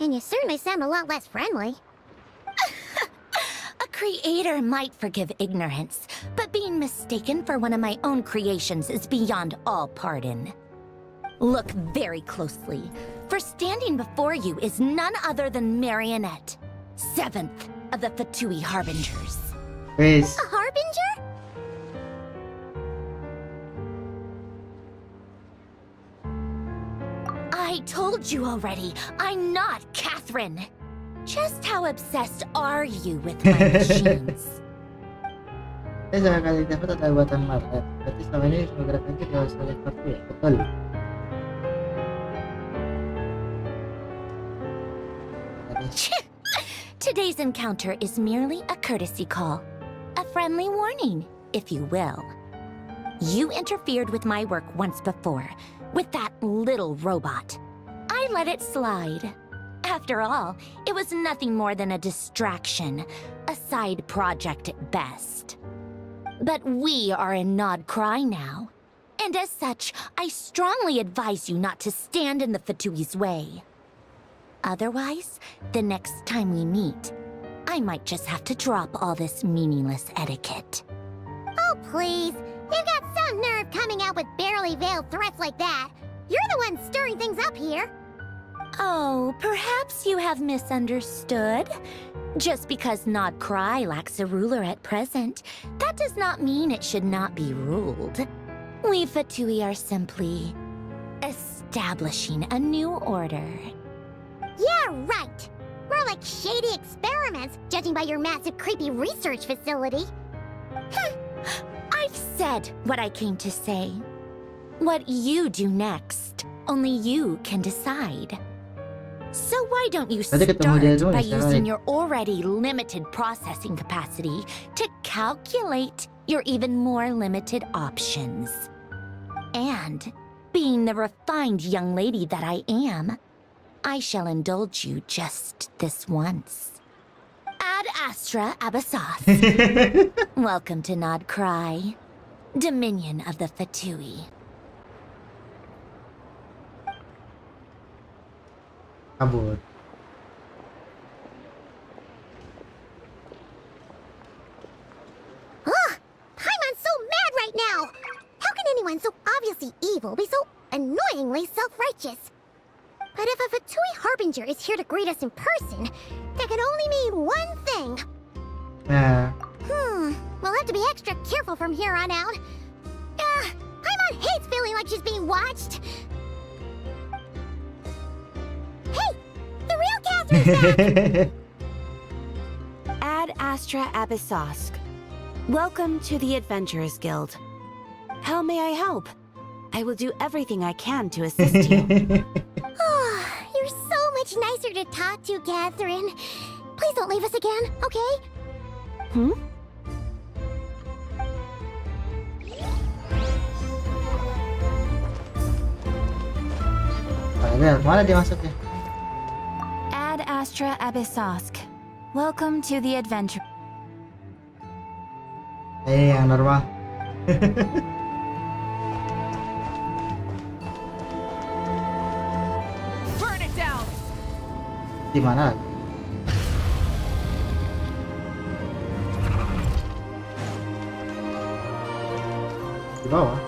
C: And you certainly sound a lot less friendly.
M: A creator might forgive ignorance, but being mistaken for one of my own creations is beyond all pardon. Look very closely, for standing before you is none other than Marionette, 7th of the Fatui Harbingers.
A: Please.
C: A harbinger?
M: I told you already, I'm not Catherine. Just how obsessed are you with my machines?
A: Saya kali dapat ada buatan Market. Berarti selama ini semua gerakan kita harus lihat kartu ya, betul?
M: Today's encounter is merely a courtesy call. A friendly warning, if you will. You interfered with my work once before, with that little robot. I let it slide. After all, it was nothing more than a distraction, a side project at best. But we are in Nod Cry now, and as such, I strongly advise you not to stand in the Fatui's way. Otherwise, the next time we meet, I might just have to drop all this meaningless etiquette.
C: Oh, please. You've got some nerve coming out with barely veiled threats like that. You're the one stirring things up here.
M: Oh, perhaps you have misunderstood. Just because Nod Cry lacks a ruler at present, that does not mean it should not be ruled. We Fatui are simply establishing a new order.
C: Yeah, right. More like shady experiments, judging by your massive creepy research facility.
M: I've said what I came to say. What you do next, only you can decide. So why don't you start by using your already limited processing capacity to calculate your even more limited options. And, being the refined young lady that I am, I shall indulge you just this once. Ad Astra Abyssos. Welcome to Nod Cry, Dominion of the Fatui.
A: Kabur.
C: Ugh! Paimon's so mad right now! How can anyone so obviously evil be so annoyingly self-righteous? But if a Fatui Harbinger is here to greet us in person, that can only mean one thing. We'll have to be extra careful from here on out. Paimon hates feeling like she's being watched. Hey! The real Catherine's back!
N: Ad Astra Abyssosk. Welcome to the Adventurers Guild. How may I help? I will do everything I can to assist you.
C: You're so much nicer to talk to, Catherine. Please don't leave us again, okay?
A: Mana dia masuknya?
N: Ad Astra Abyssosk. Welcome to the adventure.
A: Yang normal.
N: Burn it down.
A: Di mana? Di bawah.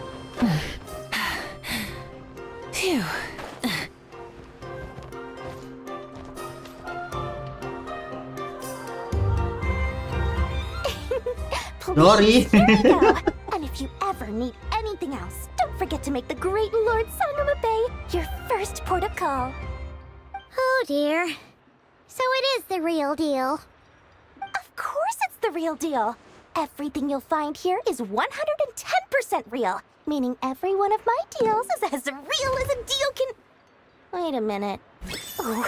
N: Phew.
A: Glory.
C: Here we go. And if you ever need anything else, don't forget to make the great Lord Sangama Bay your first port of call. Oh dear. So it is the real deal. Of course it's the real deal. Everything you'll find here is 110% real, meaning every one of my deals is as real as a deal can... Wait a minute. Well,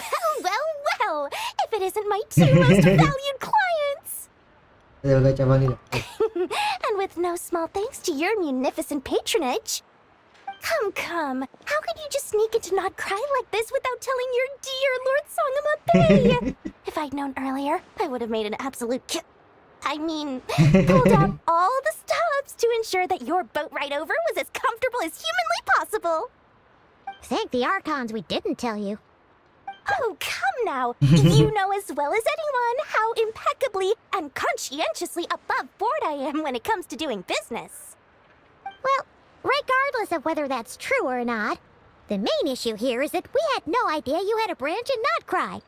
C: if it isn't my two most valued clients. And with no small thanks to your munificent patronage. Come. How could you just sneak into Nod Cry like this without telling your dear Lord Sangama Bay? If I'd known earlier, I would have made an absolute pulled out all the stops to ensure that your boat ride over was as comfortable as humanly possible. Thank the Archons we didn't tell you. Oh, come now. You know as well as anyone how impeccably and conscientiously above board I am when it comes to doing business. Well, regardless of whether that's true or not, the main issue here is that we had no idea you had a branch in Nod Cry.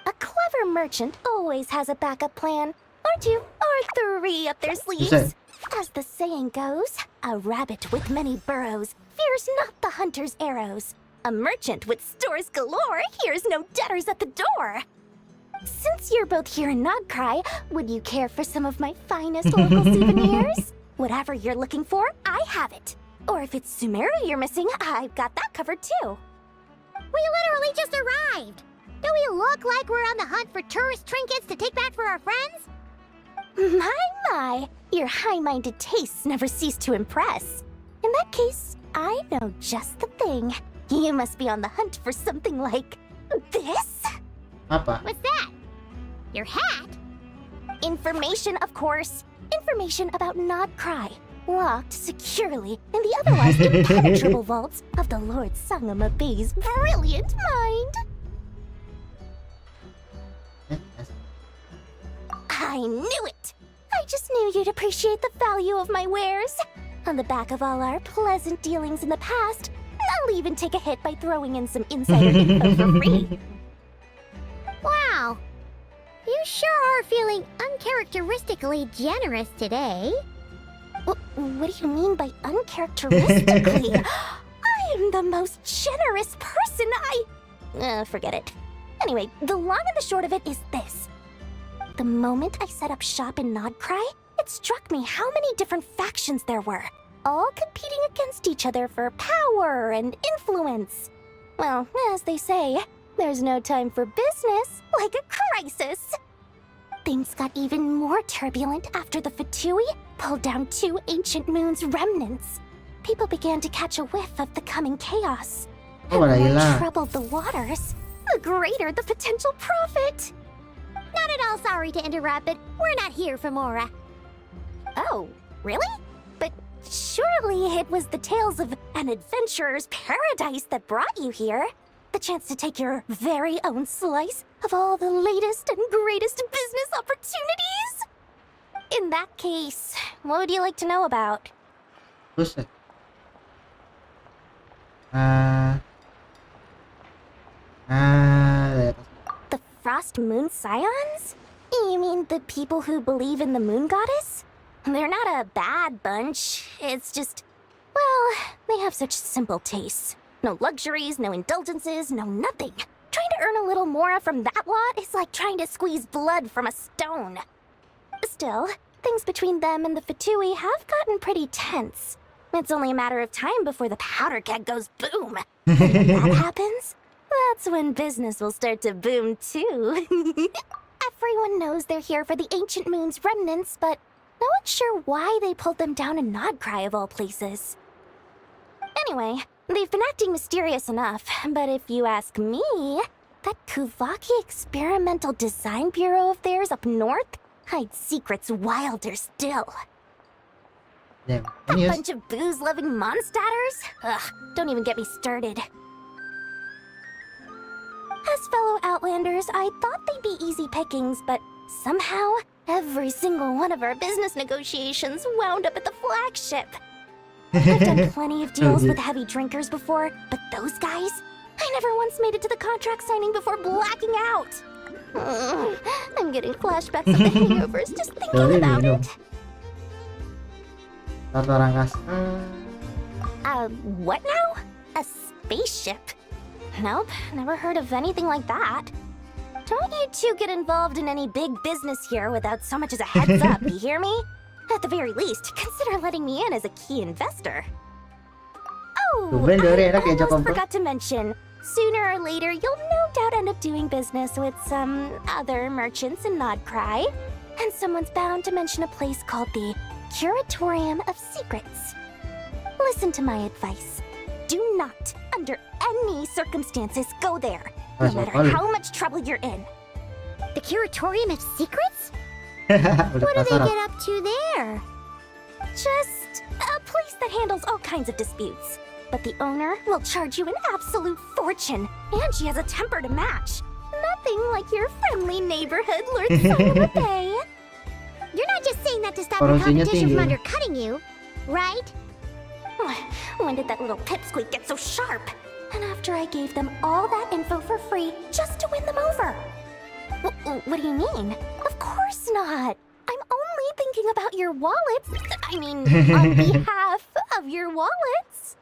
C: A clever merchant always has a backup plan, or two, or three up their sleeves. As the saying goes, a rabbit with many burrows fears not the hunter's arrows. A merchant with stores galore hears no debtors at the door. Since you're both here in Nod Cry, would you care for some of my finest local souvenirs? Whatever you're looking for, I have it. Or if it's Sumeru you're missing, I've got that covered too. We literally just arrived. Do we look like we're on the hunt for tourist trinkets to take back for our friends? My, your high-minded tastes never cease to impress. In that case, I know just the thing. You must be on the hunt for something like this?
A: Apa?
C: What's that? Your hat? Information, of course. Information about Nod Cry, locked securely in the otherwise impenetrable vaults of the Lord Sangama Bay's brilliant mind. I knew it! I just knew you'd appreciate the value of my wares. On the back of all our pleasant dealings in the past, I'll even take a hit by throwing in some insider info for free. Wow. You sure are feeling uncharacteristically generous today. What do you mean by uncharacteristically? I am the most generous person forget it. Anyway, the long and the short of it is this. The moment I set up shop in Nod Cry, it struck me how many different factions there were, all competing against each other for power and influence. Well, as they say, there's no time for business like a crisis. Things got even more turbulent after the Fatui pulled down 2 ancient moon's remnants, people began to catch a whiff of the coming chaos.
A: Oh,
C: And the more
A: hilang.
C: troubled the waters, the greater the potential profit. Not at all sorry to interrupt, but we're not here for Mora. Oh, really? But surely it was the tales of an adventurer's paradise that brought you here. The chance to take your very own slice of all the latest and greatest business opportunities? In that case, what would you like to know about?
A: Buset.
C: The Frost Moon Scions? You mean the people who believe in the moon goddess? They're not a bad bunch. It's just, well, they have such simple tastes. No luxuries, no indulgences, no nothing. Trying to earn a little more from that lot is like trying to squeeze blood from a stone. Still, things between them and the Fatui have gotten pretty tense. It's only a matter of time before the powder keg goes boom. And when that happens, that's when business will start to boom too. Everyone knows they're here for the ancient moon's remnants, but no one's sure why they pulled them down in Nodcry of all places. Anyway, they've been acting mysterious enough, but if you ask me, that Kuvaki Experimental Design Bureau of theirs up north hides secrets wilder still.
A: Damn.
C: That bunch of booze-loving monsters? Ugh, don't even get me started. As fellow Outlanders, I thought they'd be easy pickings, but somehow, every single one of our business negotiations wound up at the flagship. I've done plenty of deals with heavy drinkers before, but those guys? I never once made it to the contract signing before blacking out. I'm getting flashbacks of the hangovers just thinking about it. What now? A spaceship? Nope, never heard of anything like that. Don't you two get involved in any big business here without so much as a heads up, you hear me? At the very least, consider letting me in as a key investor. Oh, I almost forgot to mention. Sooner or later, you'll no doubt end up doing business with some other merchants in Nodcry. And someone's bound to mention a place called the Curatorium of Secrets. Listen to my advice. Do not, under any circumstances, go there, no matter how much trouble you're in. The Curatorium of Secrets? What do they get up to there? Just a place that handles all kinds of disputes. But the owner will charge you an absolute fortune, and she has a temper to match. Nothing like your friendly neighborhood Lord Sandi P. You're not just saying that to stop your competition from undercutting you, right? When did that little pipsqueak get so sharp? And after I gave them all that info for free just to win them over. What do you mean? Of course not. I'm only thinking about your wallets. I mean, on behalf of your wallets.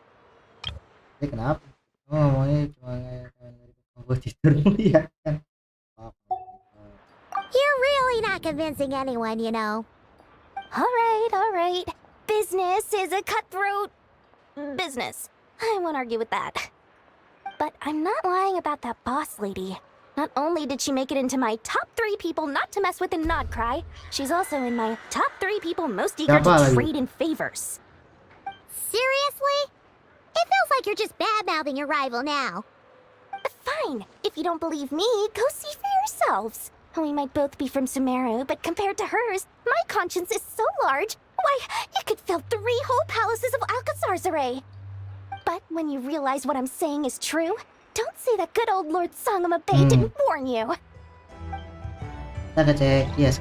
A: Kenapa? Oh, ngomongnya cuma buat tidur lihat kan.
C: You're really not convincing anyone, you know. All right. Business is a cutthroat business. I won't argue with that. But I'm not lying about that boss lady. Not only did she make it into my top 3 people not to mess with in Nodcry, she's also in my top 3 people most eager to trade in favors. Seriously? It feels like you're just bad-mouthing your rival now. Fine. If you don't believe me, go see for yourselves. We might both be from Sumeru, but compared to hers, my conscience is so large, why, it could fill 3 whole palaces of Alcazar's. But when you realize what I'm saying is true, don't say that good old Lord Sangama Bay didn't warn you.
A: Kita cek yes.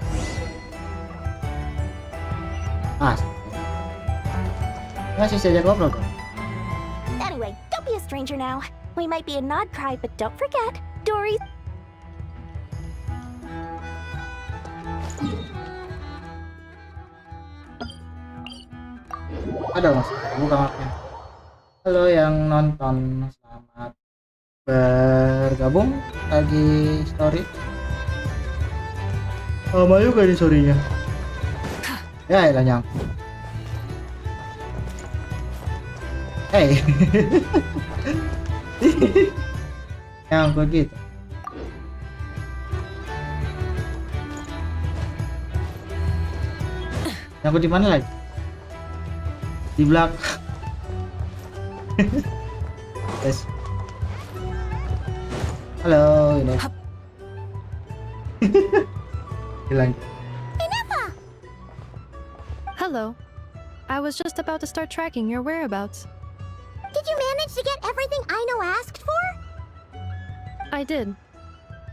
A: Masih saja ngobrol kok.
C: Anyway, don't be a stranger now. We might be a Nodcry, but don't forget, Dory.
A: Ada mas, buka mapnya. Halo yang nonton, selamat bergabung lagi story. Lama juga di storynya. Ya elah nyang. Hey. Yang begitu. Nyangkut di mana lagi? Di belakang. Yes. Halo, ini. Hilang.
D: Hello. I was just about to start tracking your whereabouts.
C: Did you manage to get everything Aino asked for?
D: I did.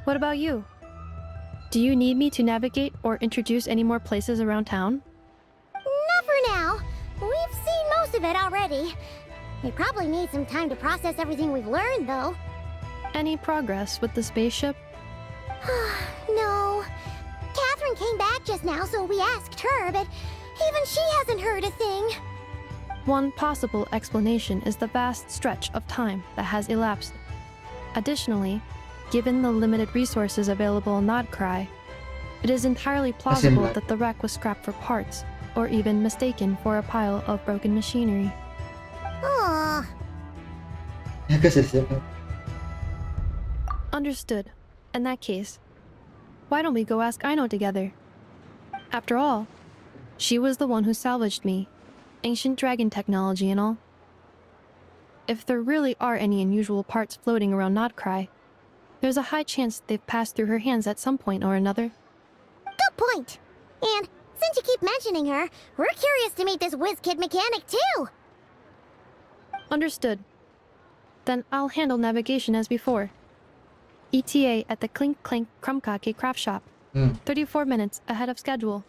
D: What about you? Do you need me to navigate or introduce any more places around town?
C: Not for now. We've seen most of it already. We probably need some time to process everything we've learned, though.
D: Any progress with the spaceship?
C: No. Catherine came back just now, so we asked her, but even she hasn't heard a thing.
D: One possible explanation is the vast stretch of time that has elapsed. Additionally, given the limited resources available in Nodcry, it is entirely plausible that the wreck was scrapped for parts, or even mistaken for a pile of broken machinery.
C: Aww.
D: Understood. In that case, why don't we go ask Aino together? After all, she was the one who salvaged me, ancient dragon technology and all. If there really are any unusual parts floating around Nodcry, there's a high chance they've passed through her hands at some point or another.
C: Good point. And since you keep mentioning her, we're curious to meet this whiz-kid mechanic too.
D: Understood. Then I'll handle navigation as before. ETA at the Clink Clink Krumkake craft shop. 34 minutes ahead of schedule.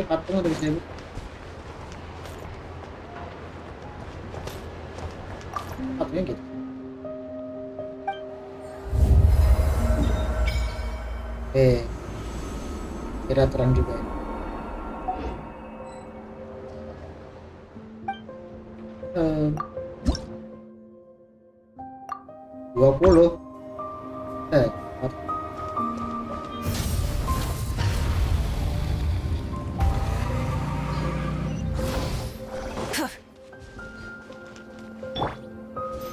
A: Patung udah bisa dibuka. Patungnya gitu. Kira terang juga ya.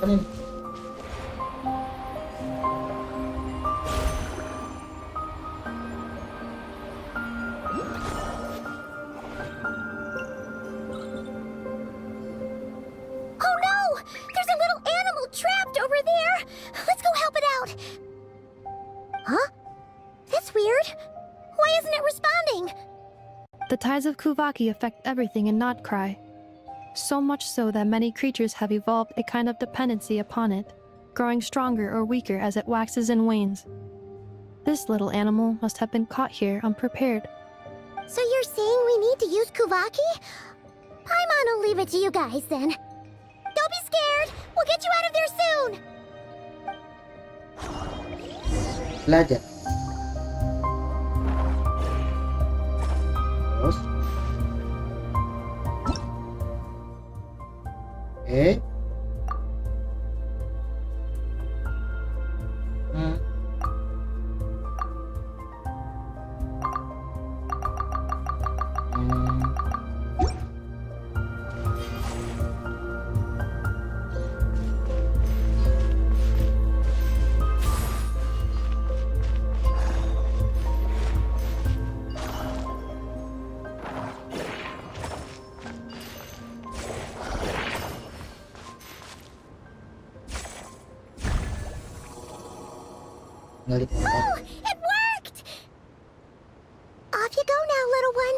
A: 20.
D: The tides of Kuvaki affect everything in Nodcry, so much so that many creatures have evolved a kind of dependency upon it, growing stronger or weaker as it waxes and wanes. This little animal must have been caught here unprepared.
C: So you're saying we need to use Kuvaki? Paimon will leave it to you guys then. Don't be scared! We'll get you out of there soon!
A: Belajar. Terus.
C: Oh, it worked! Off you go now, little one.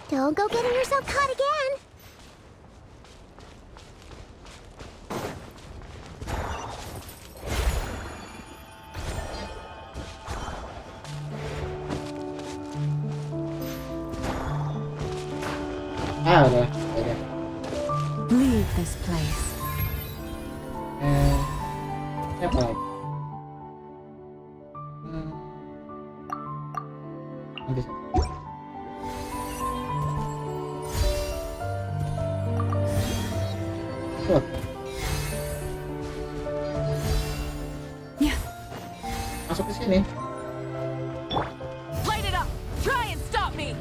C: Don't go getting yourself caught again.
B: Leave this place.
A: Apa lagi? Masuk ke sini.
O: Light it up. Try and stop me.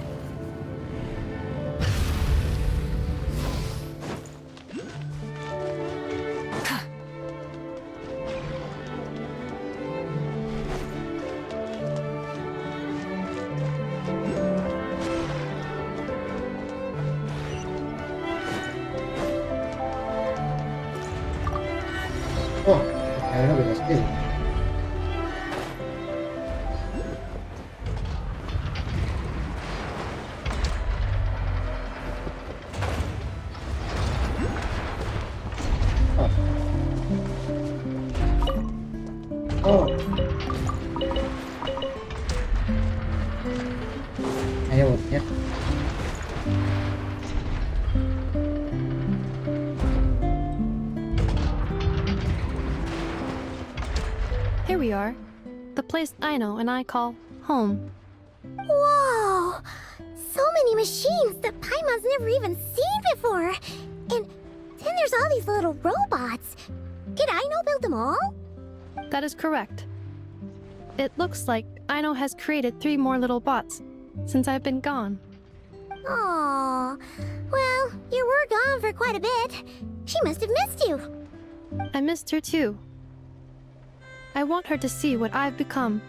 A: Oh, kayaknya beda skill. Oh. Ayo, ya.
D: Here we are. The place I know and I call home.
C: Whoa! So many machines that Paimon's never even seen before. And then there's all these little robots. Did Aino build them all?
D: That is correct. It looks like Aino has created 3 more little bots since I've been gone.
C: Aww. Well, you were gone for quite a bit. She must have missed you.
D: I missed her too. I want her to see what I've become.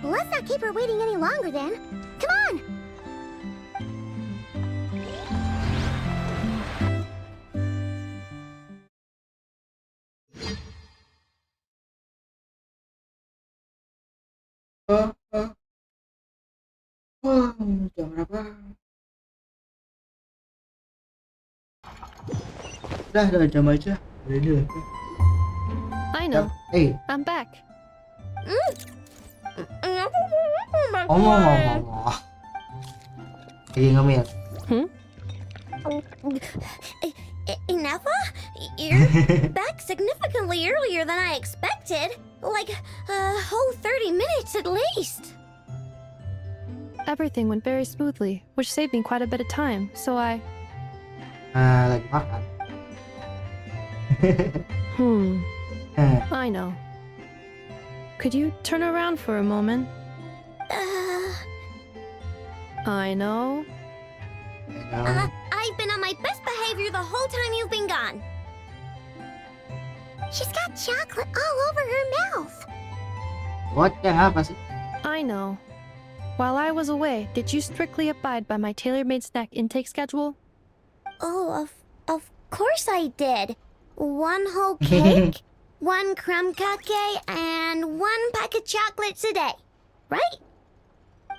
C: Let's not keep her waiting any longer then. Come on!
A: Jam berapa? Udah 2 jam aja. Udah dulu.
D: I know.
A: Hey.
D: I'm back.
A: Ngomong. Lagi ngemil.
C: Nefa? You're back significantly earlier than I expected. Like a whole 30 minutes at least.
D: Everything went very smoothly, which saved me quite a bit of time, so I...
A: Lagi makan.
D: I know. Could you turn around for a moment? I know.
C: I've been on my best behavior the whole time you've been gone. She's got chocolate all over her mouth.
A: What the apa sih?
D: I know. While I was away, did you strictly abide by my tailor-made snack intake schedule?
C: Oh, of course I did. 1 whole cake, 1 crumb cake, and 1 pack of chocolates a day, right?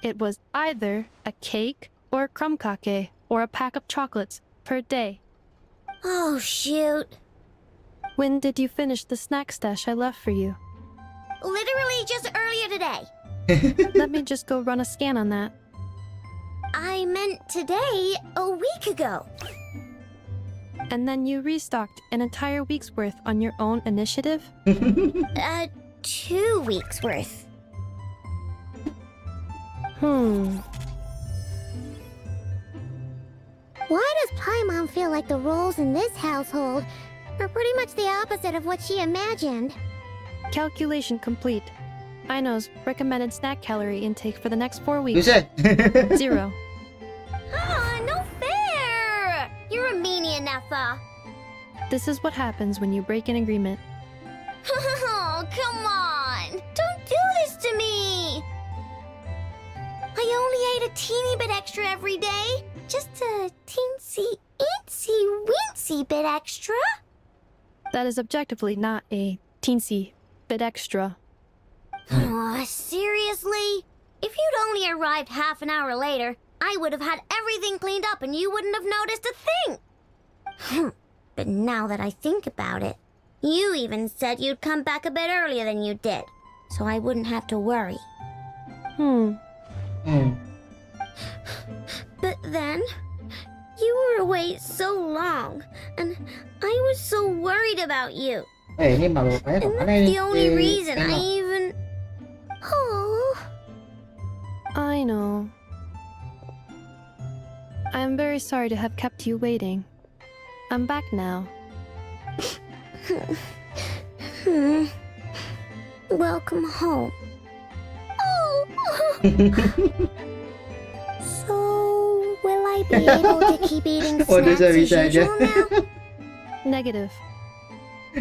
D: It was either a cake or a crumb cake or a pack of chocolates per day.
C: Oh, shoot.
D: When did you finish the snack stash I left for you?
C: Literally just earlier today.
D: Let me just go run a scan on that.
C: I meant today, a week ago.
D: And then you restocked an entire week's worth on your own initiative?
C: 2 weeks worth. Why does Paimon feel like the roles in this household are pretty much the opposite of what she imagined?
D: Calculation complete. Aino's recommended snack calorie intake for the next 4 weeks. 0.
C: No fair! You're a meanie, Nefa.
D: This is what happens when you break an agreement.
C: Oh, come on! Don't do this to me! I only ate a teeny bit extra every day. Just a teensy-incy-wincy bit extra.
D: That is objectively not a teensy bit extra.
C: Oh, seriously? If you'd only arrived half an hour later, I would have had everything cleaned up and you wouldn't have noticed a thing. But now that I think about it, you even said you'd come back a bit earlier than you did, so I wouldn't have to worry. But then, you were away so long, and I was so worried about you.
A: Ini malu kayak
C: And
A: kemana
C: that's
A: ini?
C: the only reason I even... Oh.
D: I know. I'm very sorry to have kept you waiting. I'm back now.
C: Welcome home. Oh. So, will I be able to keep eating snacks as usual now?
D: Negative.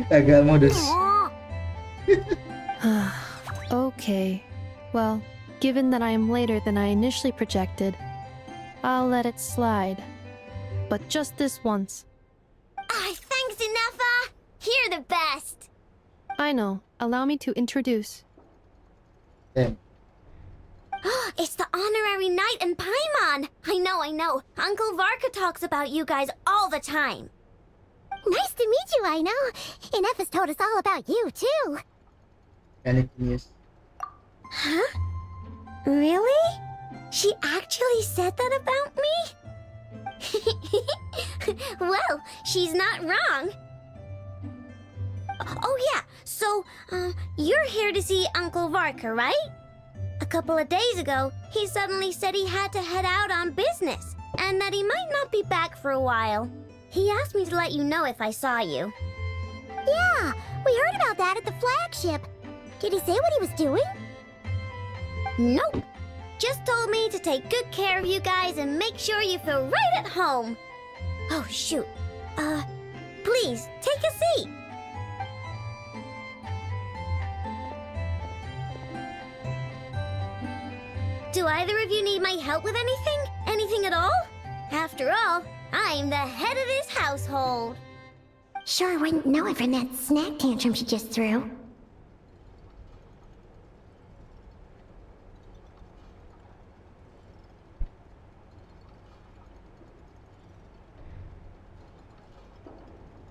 A: Agak modus.
D: Okay. Well, given that I am later than I initially projected, I'll let it slide. But just this once.
C: Thanks, Nefa. You're the best.
D: Aino, allow me to introduce.
A: Then,
C: It's the honorary knight in Paimon! I know. Uncle Varka talks about you guys all the time. Nice to meet you, I know. Inef has told us all about you, too.
A: News.
C: Huh? Really? She actually said that about me? Well, she's not wrong. Oh yeah, so, you're here to see Uncle Varka, right? A couple of days ago, he suddenly said he had to head out on business, and that he might not be back for a while. He asked me to let you know if I saw you. Yeah, we heard about that at the flagship. Did he say what he was doing? Nope. Just told me to take good care of you guys and make sure you feel right at home. Oh, shoot. Please, take a seat. Do either of you need my help with anything? Anything at all? After all, I'm the head of this household. Sure wouldn't know it from that snack tantrum she just threw.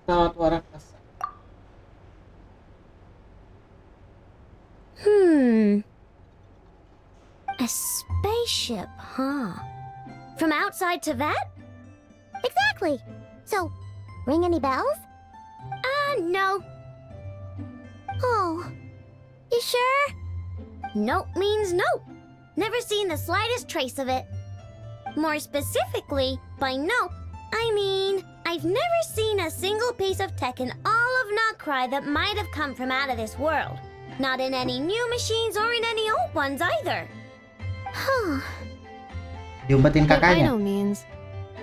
A: Pesawat warak kasar.
C: A spaceship, huh? From outside to that? Exactly. So, ring any bells? No. Oh. You sure? Nope means nope. Never seen the slightest trace of it. More specifically, by nope, I mean, I've never seen a single piece of tech in all of Notcry that might have come from out of this world. Not in any new machines or in any old ones either. Huh.
A: Diumpetin
D: What
A: kakaknya.
D: Aino means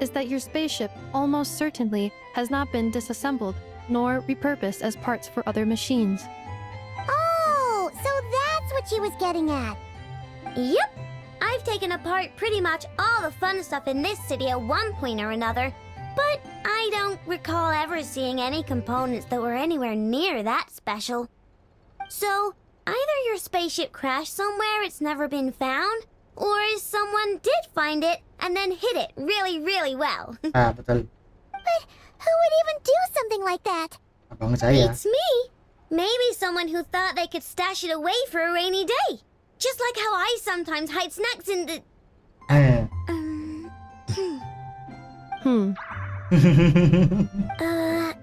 D: is that your spaceship almost certainly has not been disassembled nor repurposed as parts for other machines.
C: Oh, so that's what she was getting at. Yep. I've taken apart pretty much all the fun stuff in this city at one point or another, but I don't recall ever seeing any components that were anywhere near that special. So, either your spaceship crashed somewhere it's never been found, or someone did find it and then hid it really, really well.
A: Betul.
C: But who would even do something like that?
A: Abang saya.
C: It's me. Maybe someone who thought they could stash it away for a rainy day. Just like how I sometimes hide snacks in the...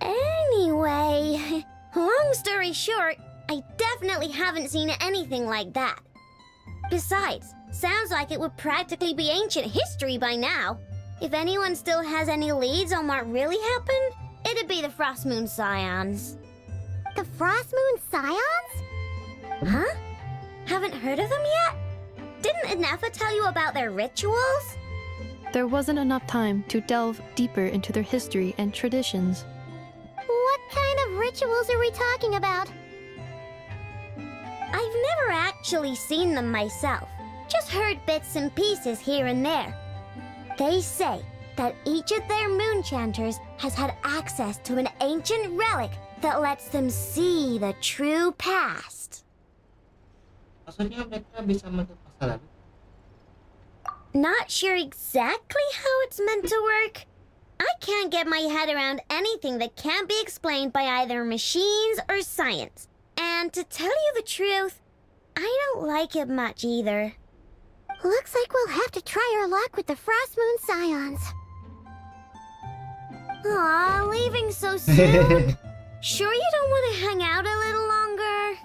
C: Anyway, long story short, I definitely haven't seen anything like that. Besides, sounds like it would practically be ancient history by now. If anyone still has any leads on what really happened, it'd be the Frost Moon Scions. The Frost Moon Scions? Huh? Haven't heard of them yet? Didn't Inefa tell you about their rituals?
D: There wasn't enough time to delve deeper into their history and traditions.
C: What kind of rituals are we talking about? I've never actually seen them myself, just heard bits and pieces here and there. They say that each of their moon chanters has had access to an ancient relic that lets them see the true past.
A: Maksudnya mereka bisa melihat masa lalu.
C: Not sure exactly how it's meant to work. I can't get my head around anything that can't be explained by either machines or science. And to tell you the truth, I don't like it much either. Looks like we'll have to try our luck with the Frost Moon Scions. Aw, leaving so soon? Sure you don't want to hang out a little longer?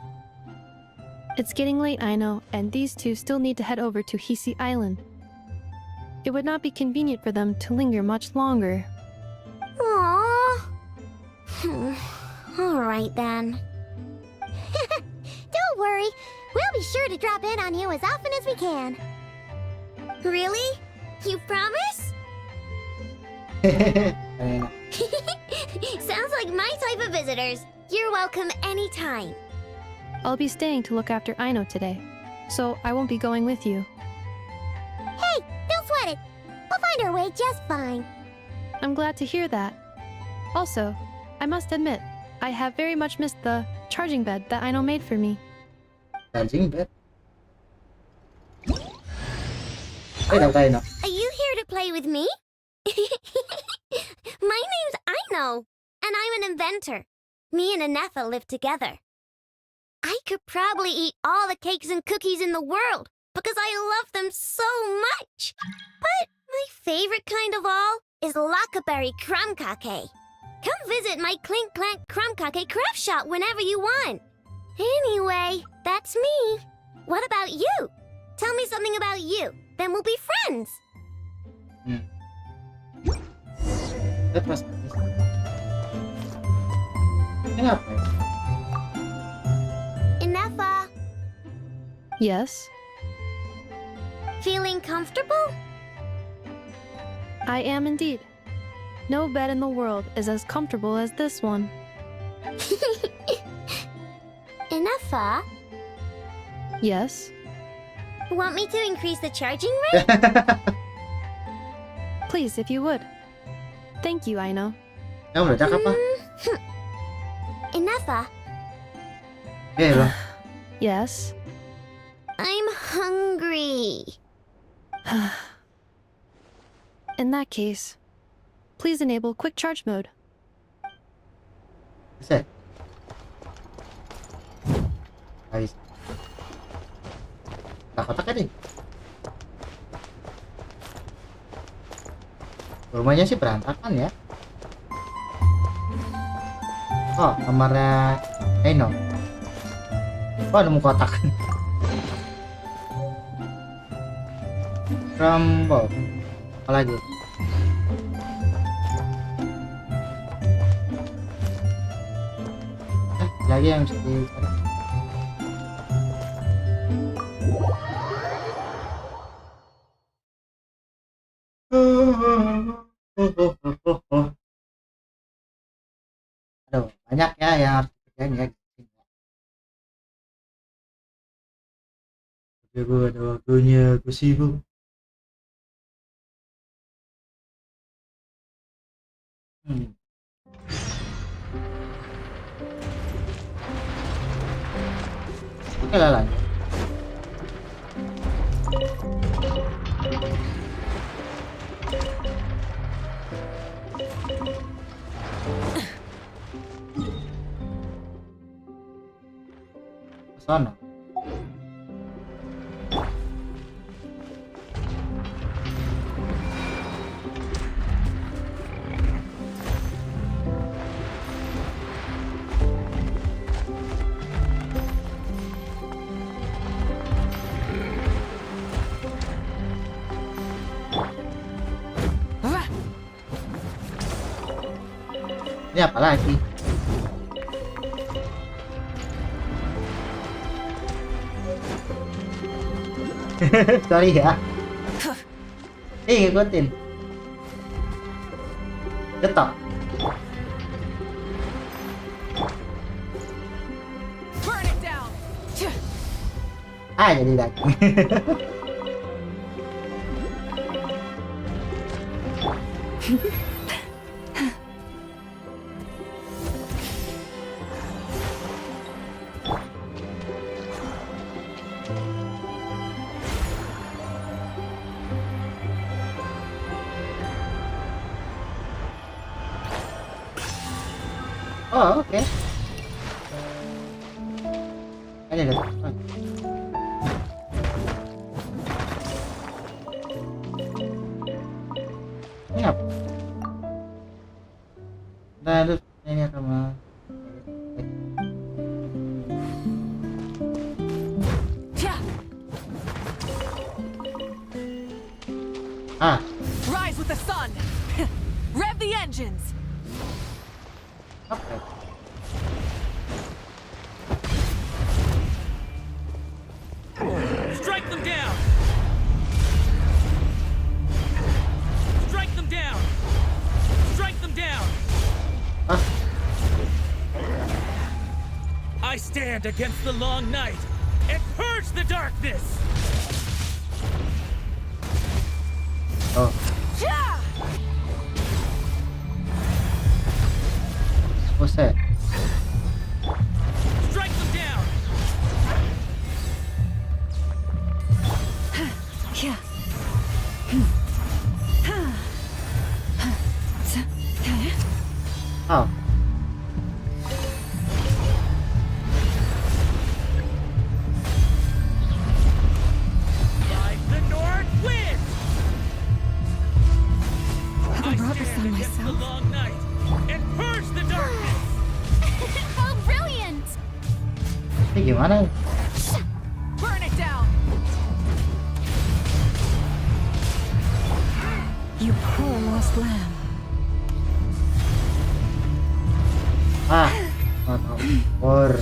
D: It's getting late, I know, and these two still need to head over to Hisi Island. It would not be convenient for them to linger much longer.
C: Aww. Alright then. Don't worry. We'll be sure to drop in on you as often as we can. Really? You promise? Sounds like my type of visitors. You're welcome anytime.
D: I'll be staying to look after Aino today, so I won't be going with you.
C: Hey, don't sweat it. We'll find our way just fine.
D: I'm glad to hear that. Also, I must admit, I have very much missed the charging bed that Aino made for me.
A: Charging bed. Aino.
C: Are you here to play with me? My name's Aino, and I'm an inventor. Me and Anetha live together. I could probably eat all the cakes and cookies in the world because I love them so much. But my favorite kind of all is Lockaberry Crumcake. Come visit my Clink Clank Crumcake craft shop whenever you want. Anyway, that's me. What about you? Tell me something about you, then we'll be friends.
A: That was nice. Kenapa?
C: Anetha,
D: Yes,
C: feeling comfortable?
D: I am indeed. No bed in the world is as comfortable as this one.
C: Anetha,
D: Yes,
C: want me to increase the charging rate?
D: please, if you would. Thank you, Aino.
A: Kamu meledak apa?
C: Anetha,
A: Lah.
D: Yes.
C: I'm hungry.
D: In that case, please enable quick charge mode.
A: Bisa. Habis. Kotak nih. Rumahnya sih berantakan ya. Oh, kamarnya Aino. Oh, nemu kotak. Rumble. Apa lagi? Lagi yang mesti dicari. Aduh, banyak ya yang harus dikerjain ya. Tapi gue ada waktunya, gue sibuk. Oke lah lanjut. Sana. Ini apa lagi? Sorry ya. Ngikutin. Getok. Jadi lagi. Oh, oke. Ada deh. Ini apa? Nah, terus ini sama. Ah.
O: Rise with the sun. Rev the engines.
A: Okay.
P: Strike them down! Strike them down! Strike them down! I stand against the long night and purge the darkness!
A: Oh.
P: Strike
A: Ini gimana?
O: Burn it down.
B: You poor lost lamb.
A: Ah, or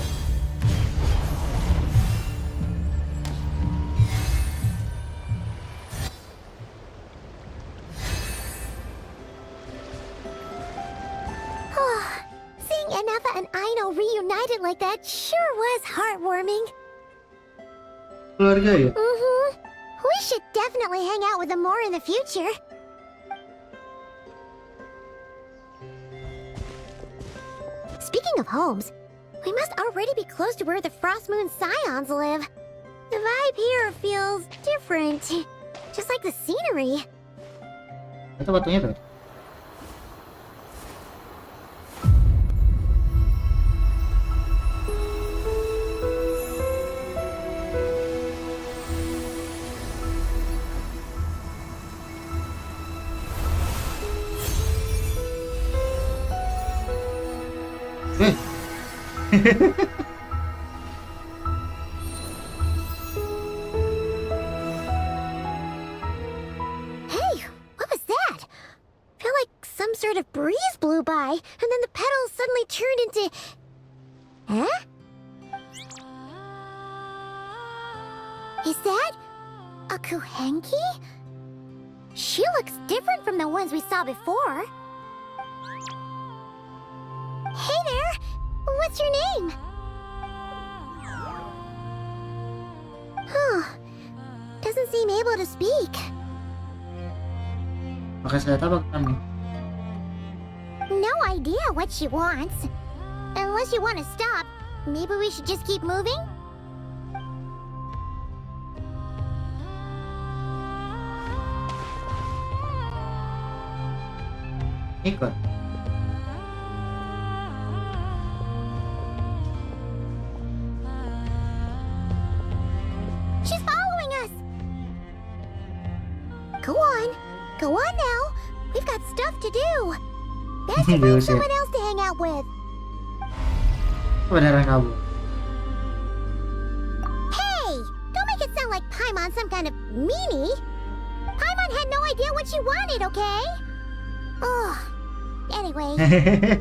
C: Seeing Anafa and Aino reunited like that sure was heartwarming.
A: keluarga ya?
C: We should definitely hang out with them more in the future. Speaking of homes, we must already be close to where the Frost Moon Scions live. The vibe here feels different. Just like the scenery.
A: Itu batunya tuh.
C: Hey, what was that? Felt like some sort of breeze blew by, and then the petals suddenly turned into... Huh? Is that a Kuhenki? She looks different from the ones we saw before. Hey there! What's your name? Huh. Doesn't seem able to speak.
A: Pakai saya tabak kami.
C: No idea what she wants. Unless you want to stop, maybe we should just keep moving?
A: Ikut.
C: She's following us! Go on. Go on now. We've got stuff to do. Best to find someone else to hang out with.
A: Beneran kabur.
C: Hey! Don't make it sound like Paimon some kind of meanie. Paimon had no idea what she wanted, okay? Ugh. Anyway,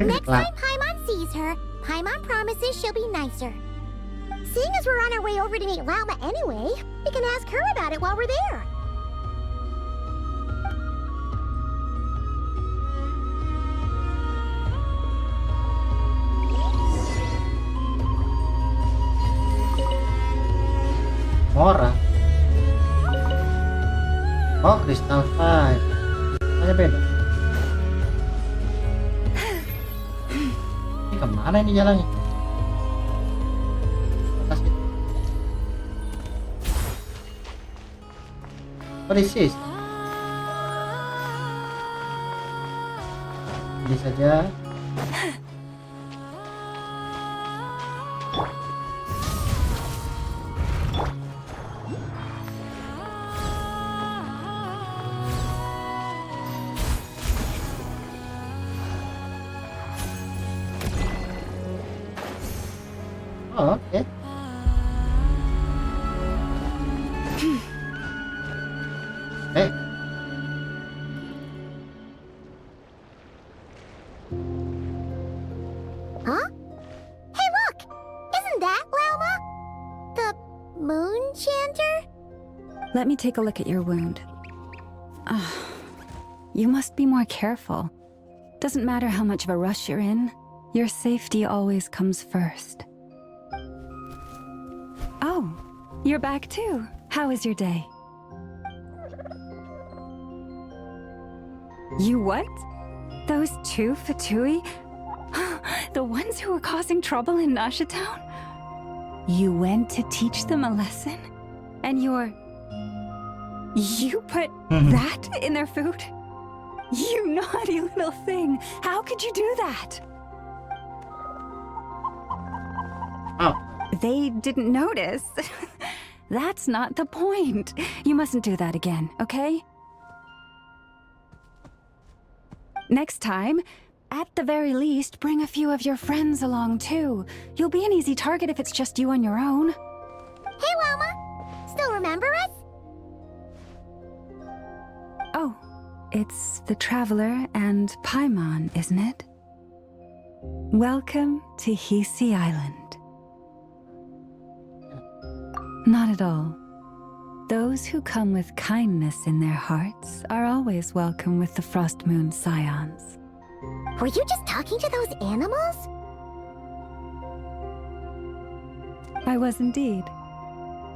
C: next time Paimon sees her, Paimon promises she'll be nicer. Seeing as we're on our way over to meet Lauma anyway, we can ask her about it while we're there.
A: Mora. Oh, Crystal 5. Hanya beda. Ini kemana ini jalannya? Atas itu. What is this? Ini saja. Oh, oke.
C: Huh? Hey, look! Isn't that Lauma? The moon chanter?
B: Let me take a look at your wound. You must be more careful. Doesn't matter how much of a rush you're in, your safety always comes first. Oh, you're back too. How was your day? You what? Those two Fatui? The ones who were causing trouble in Nasha Town? You went to teach them a lesson? And you put that in their food? You naughty little thing! How could you do that?
A: Oh.
B: They didn't notice. That's not the point. You mustn't do that again, okay? Next time, at the very least, bring a few of your friends along too. You'll be an easy target if it's just you on your own.
C: Hey, Wilma! Still remember us?
B: Oh, it's the Traveler and Paimon, isn't it? Welcome to Hisi Island. Not at all. Those who come with kindness in their hearts are always welcome with the Frost Moon Scions.
C: Were you just talking to those animals?
B: I was indeed.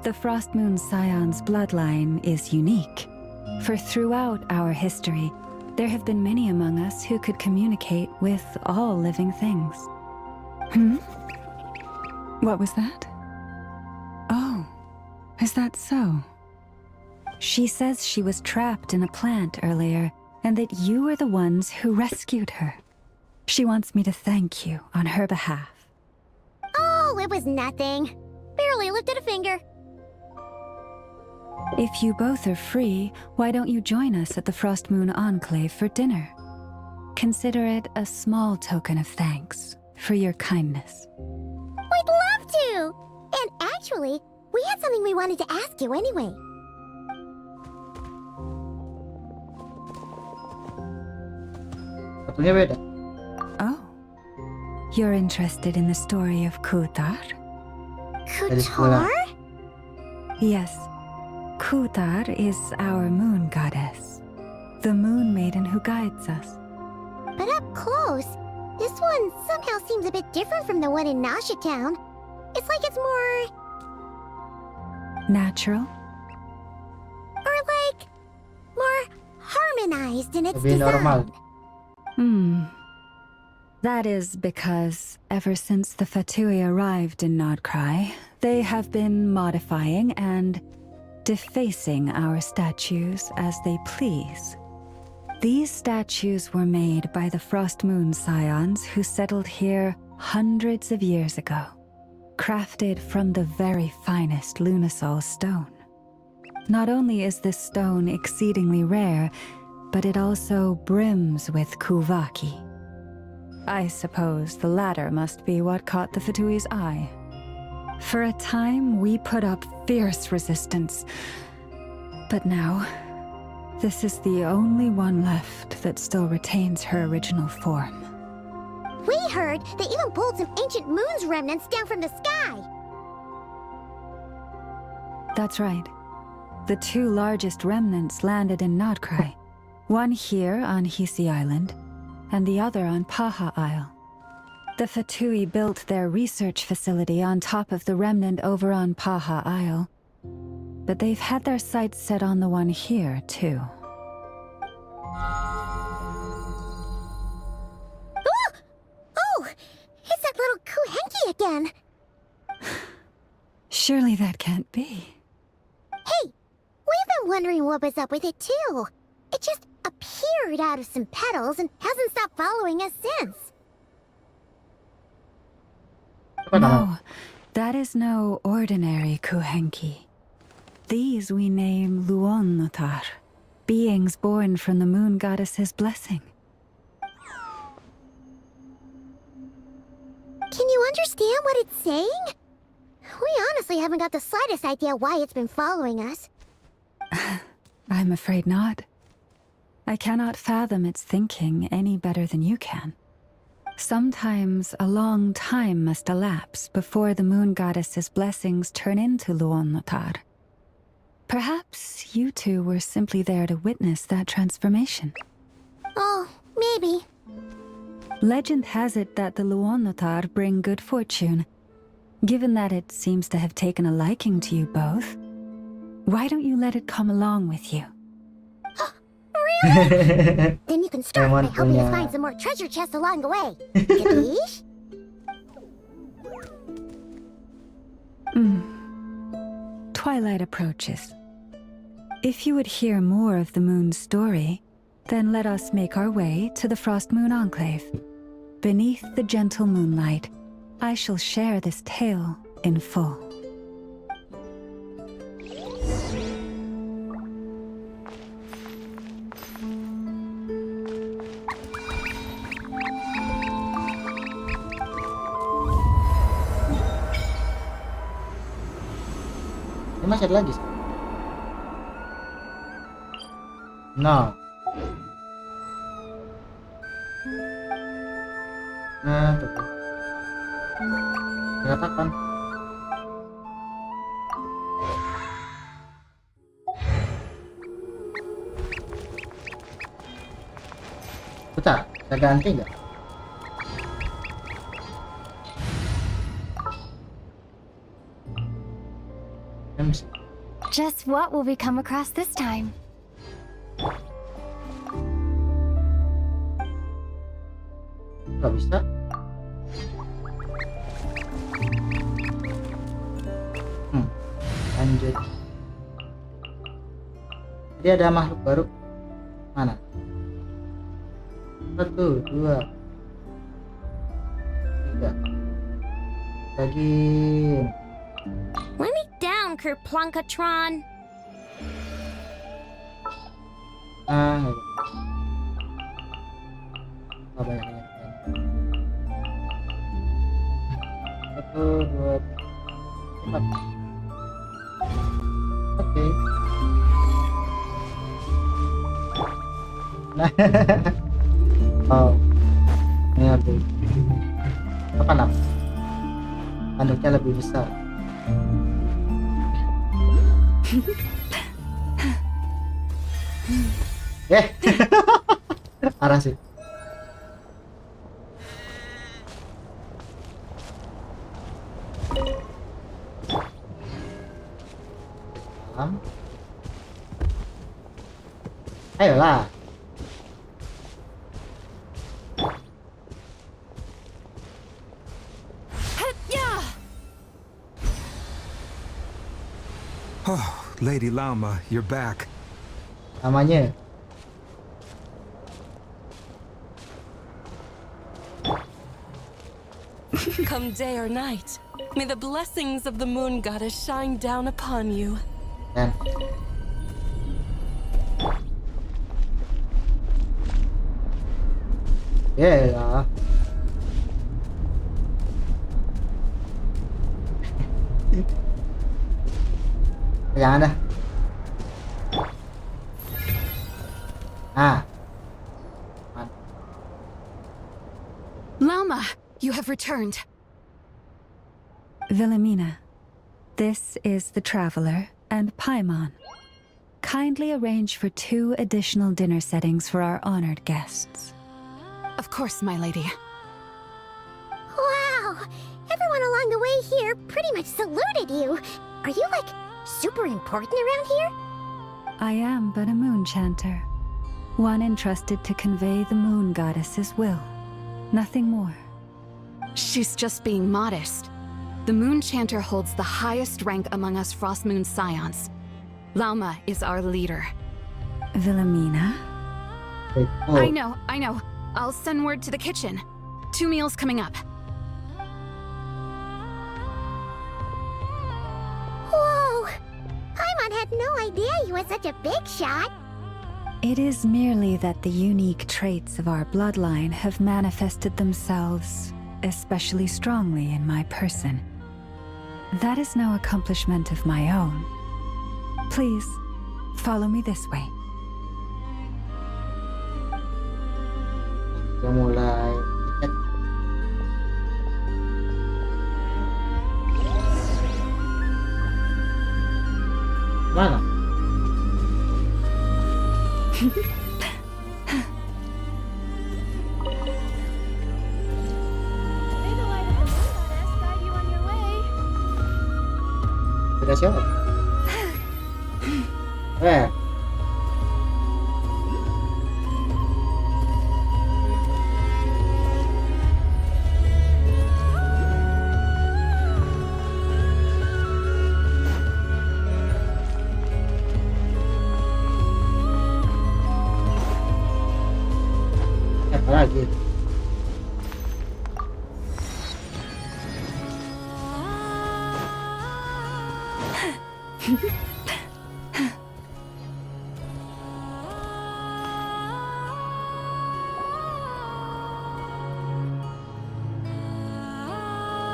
B: The Frost Moon Scions bloodline is unique, for throughout our history, there have been many among us who could communicate with all living things. What was that? Oh, is that so? She says she was trapped in a plant earlier, and that you were the ones who rescued her. She wants me to thank you on her behalf.
C: Oh, it was nothing. Barely lifted a finger.
B: If you both are free, why don't you join us at the Frost Moon Enclave for dinner? Consider it a small token of thanks for your kindness.
C: We'd love to! And actually, we had something we wanted to ask you anyway.
A: Satunya beda.
B: Oh. You're interested in the story of Kutar?
C: Kutar?
B: Yes. Kutar is our moon goddess. The moon maiden who guides us.
C: But up close, this one somehow seems a bit different from the one in Nasha Town. It's like it's more...
B: natural?
C: Or like... more harmonized in its
A: Lebih normal.
B: design. That is because ever since the Fatui arrived in Nodcry, they have been modifying and defacing our statues as they please. These statues were made by the Frost Moon Scions who settled here hundreds of years ago, crafted from the very finest Lunasol stone. Not only is this stone exceedingly rare, but it also brims with Kuvaki. I suppose the latter must be what caught the Fatui's eye. For a time, we put up fierce resistance. But now, this is the only one left that still retains her original form.
C: We heard they even pulled some ancient moon's remnants down from the sky.
B: That's right. The two largest remnants landed in Nodcry. One here on Hisi Island, and the other on Paha Isle. The Fatui built their research facility on top of the remnant over on Paha Isle, but they've had their sights set on the one here, too.
C: Oh! It's that little Kuhenki again!
B: Surely that can't be.
C: Hey! We've been wondering what was up with it, too. It just appeared out of some petals and hasn't stopped following us since.
B: No, that is no ordinary Kuhenki. These we name Luonnotar, beings born from the moon goddess's blessing.
C: Can you understand what it's saying? We honestly haven't got the slightest idea why it's been following us.
B: I'm afraid not. I cannot fathom its thinking any better than you can. Sometimes a long time must elapse before the moon goddess's blessings turn into Luonnotar. Perhaps you two were simply there to witness that transformation.
C: Oh, maybe.
B: Legend has it that the Luonnotar bring good fortune. Given that it seems to have taken a liking to you both, why don't you let it come along with you?
C: Really? Then you can start by helping us find some more treasure chests along the way. Capiche?
B: Twilight approaches. If you would hear more of the moon's story, then let us make our way to the Frost Moon Enclave. Beneath the gentle moonlight, I shall share this tale in full.
A: masih ada lagi. No. Nah, tuh. Katakan. Bentar, saya ganti nggak?
H: Just what will we come across this time?
A: Nggak bisa. Lanjut. Jadi ada makhluk baru. Mana? 1, 2, 3. Lagi.
C: Let me down, Kerplunkatron.
A: Ah, nggak bisa. Oh, banyak. 1, 2, 4. Oke. Nah. Oh. Ini lebih. Apa nak? Anduknya lebih besar. Parah sih. Ayolah.
Q: Oh, Lady Lama, you're back.
A: Namanya.
O: Come day or night, may the blessings of the moon goddess shine down upon you.
A: Dan. Ya. Jangan dah.
J: Lama, you have returned.
B: Wilhelmina, this is the Traveler and Paimon. Kindly arrange for 2 additional dinner settings for our honored guests.
J: Of course, my lady.
C: Wow! Everyone along the way here pretty much saluted you. Are you, like, super important around here?
B: I am but a moon chanter, one entrusted to convey the moon goddess's will. Nothing more.
J: She's just being modest. The Moon Chanter holds the highest rank among us Frost Moon Scions. Lauma is our leader.
B: Wilhelmina?
J: I know. I'll send word to the kitchen. 2 meals coming up.
C: Whoa! Paimon had no idea you were such a big shot.
B: It is merely that the unique traits of our bloodline have manifested themselves especially strongly in my person. That is no accomplishment of my own. Please, follow me this way.
A: Udah mulai. Mana? Beda siapa? Apa lagi?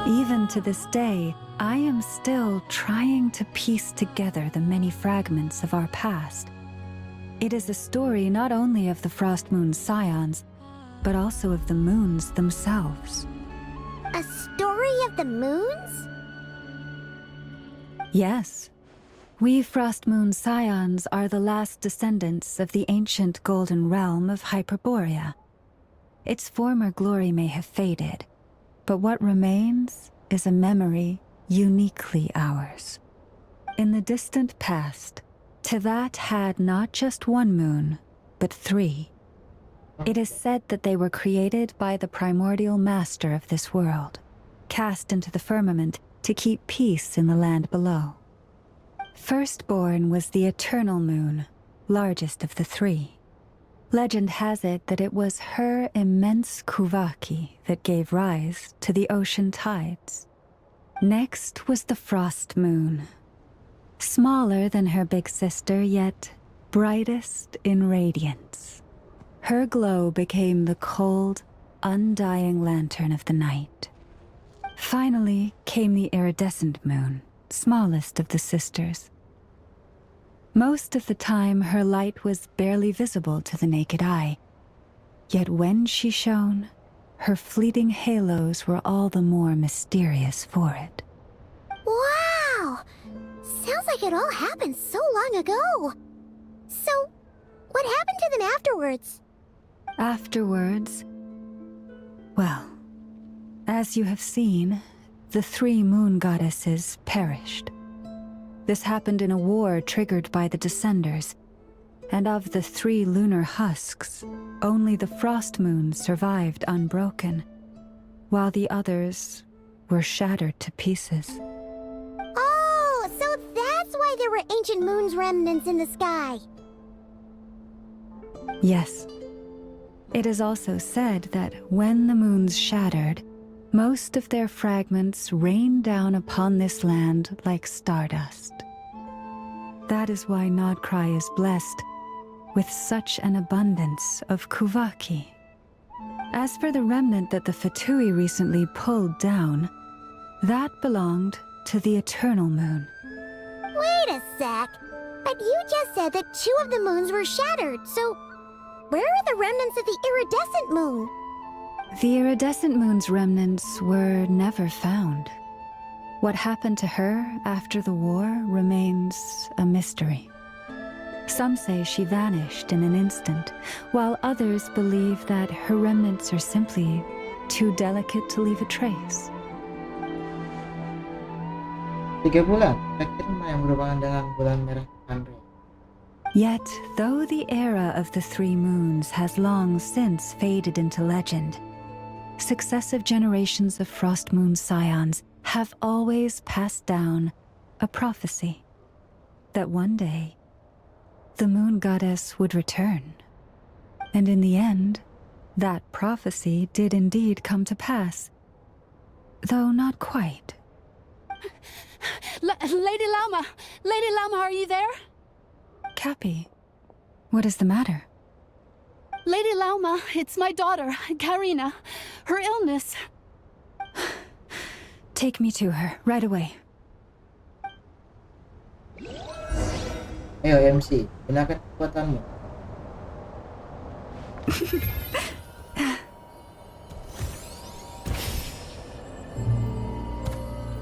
B: Even to this day, I am still trying to piece together the many fragments of our past. It is a story not only of the Frost Moon Scions, but also of the moons themselves.
C: A story of the moons?
B: Yes. We Frost Moon Scions are the last descendants of the ancient golden realm of Hyperborea. Its former glory may have faded, but what remains is a memory uniquely ours. In the distant past, Tivat had not just one moon, but 3. It is said that they were created by the primordial master of this world, cast into the firmament to keep peace in the land below. Firstborn was the eternal moon, largest of the 3. Legend has it that it was her immense Kuvaki that gave rise to the ocean tides. Next was the frost moon, smaller than her big sister, yet brightest in radiance. Her glow became the cold, undying lantern of the night. Finally came the iridescent moon, smallest of the sisters. Most of the time, her light was barely visible to the naked eye. Yet when she shone, her fleeting halos were all the more mysterious for it.
C: Wow! Sounds like it all happened so long ago. So, what happened to them afterwards?
B: Afterwards, well, as you have seen, the 3 moon goddesses perished. This happened in a war triggered by the Descenders, and of the 3 lunar husks, only the frost moon survived unbroken, while the others were shattered to pieces.
C: Oh, so that's why there were ancient moon's remnants in the sky.
B: Yes. It is also said that when the moons shattered, most of their fragments rained down upon this land like stardust. That is why Nodcry is blessed with such an abundance of Kuvaki. As for the remnant that the Fatui recently pulled down, that belonged to the Eternal Moon.
C: Wait a sec. But you just said that 2 of the moons were shattered, so where are the remnants of the iridescent moon?
B: The iridescent moon's remnants were never found. What happened to her after the war remains a mystery. Some say she vanished in an instant, while others believe that her remnants are simply too delicate to leave a trace.
A: 3 bulan, terakhir yang merupakan dalam bulan merah Andre.
B: Yet, though the era of the 3 moons has long since faded into legend, successive generations of Frost Moon Scions have always passed down a prophecy that one day the moon goddess would return. And in the end, that prophecy did indeed come to pass, though not quite.
R: Lady Lauma! Lady Lauma, are you there?
B: Cappy, what is the matter?
R: Lady Lauma, it's my daughter, Karina. Her illness.
B: Take me to her, right away.
A: Ayo MC, gunakan kekuatanmu.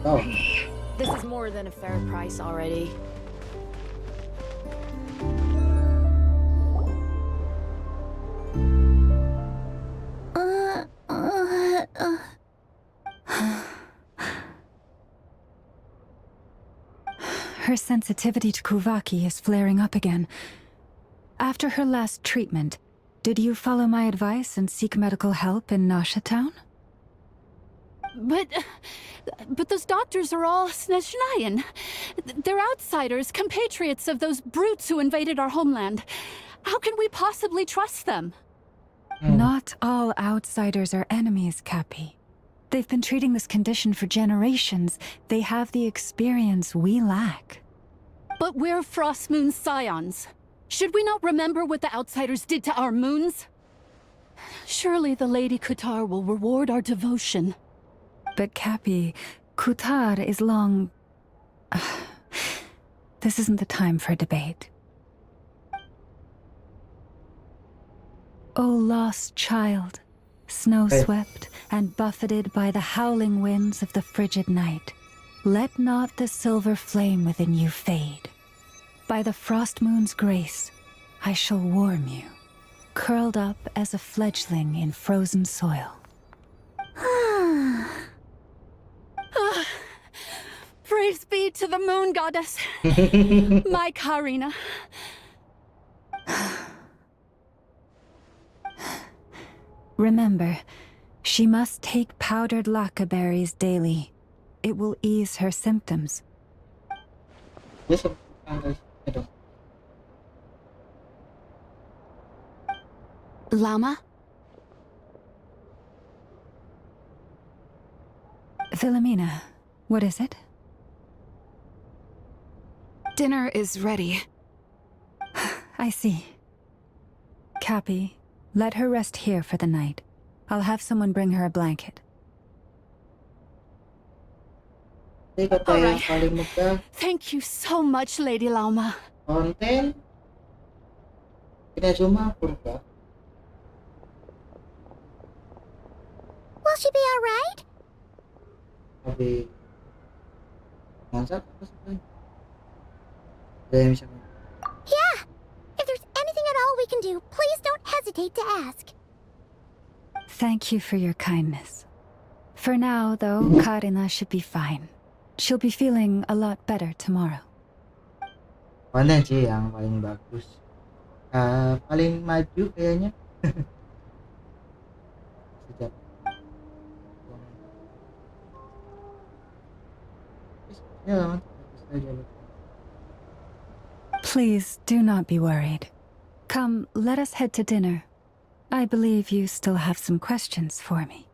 A: Oh.
S: This is more than a fair price already.
B: Her sensitivity to Kuvaki is flaring up again. After her last treatment, did you follow my advice and seek medical help in Nasha Town?
R: But those doctors are all Snezhnayan. They're outsiders, compatriots of those brutes who invaded our homeland. How can we possibly trust them?
B: Not all outsiders are enemies, Cappy. They've been treating this condition for generations. They have the experience we lack.
R: But we're Frost Moon Scions. Should we not remember what the outsiders did to our moons? Surely the Lady Kutar will reward our devotion.
B: But Cappy, Kutar is long. This isn't the time for debate. O lost child, snow-swept and buffeted by the howling winds of the frigid night, let not the silver flame within you fade. By the frost moon's grace, I shall warm you, curled up as a fledgling in frozen soil.
R: Praise be to the moon goddess, my Karina.
B: Remember, she must take powdered laka berries daily. It will ease her symptoms.
J: Llama?
B: Philomena, what is it?
J: Dinner is ready.
B: I see. Cappy, let her rest here for the night. I'll have someone bring her a blanket.
A: Kata yang paling megah.
R: Thank you so much, Lady Llama.
A: Ngonten. Tidak cuma purba.
C: Will she be alright?
A: Tapi masak apa sih?
C: Yeah. If there's anything at all we can do, please don't hesitate to ask.
B: Thank you for your kindness. For now, though, Karina should be fine. She'll be feeling a lot better tomorrow.
A: Mana sih yang paling bagus? Paling maju kayaknya. Sejak
B: Please do not be worried. Come, let us head to dinner. I believe you still have some questions for me.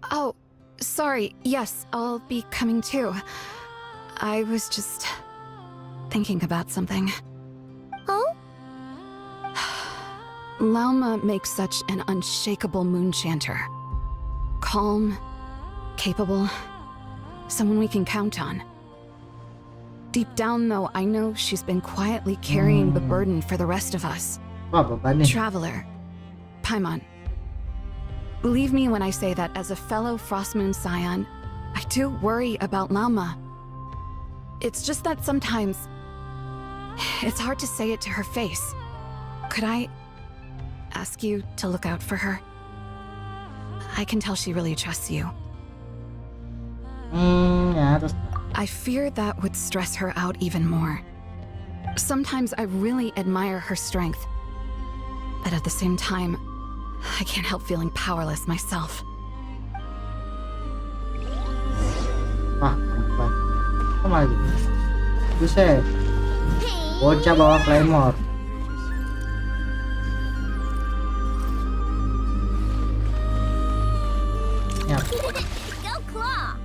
J: Oh, sorry. Yes, I'll be coming too. I was just thinking about something.
C: Oh?
J: Lauma makes such an unshakable moon chanter. Calm, capable, someone we can count on. Deep down, though, I know she's been quietly carrying the burden for the rest of us. Traveler, Paimon. Believe me when I say that as a fellow Frostmoon Scion, I do worry about Lauma. It's just that sometimes it's hard to say it to her face. Could I ask you to look out for her? I can tell she really trusts you. I fear that would stress her out even more. Sometimes I really admire her strength, but at the same time, I can't help feeling powerless myself.
A: Sama lagi. Buset. Bocah bawa claymore.
C: Go claw.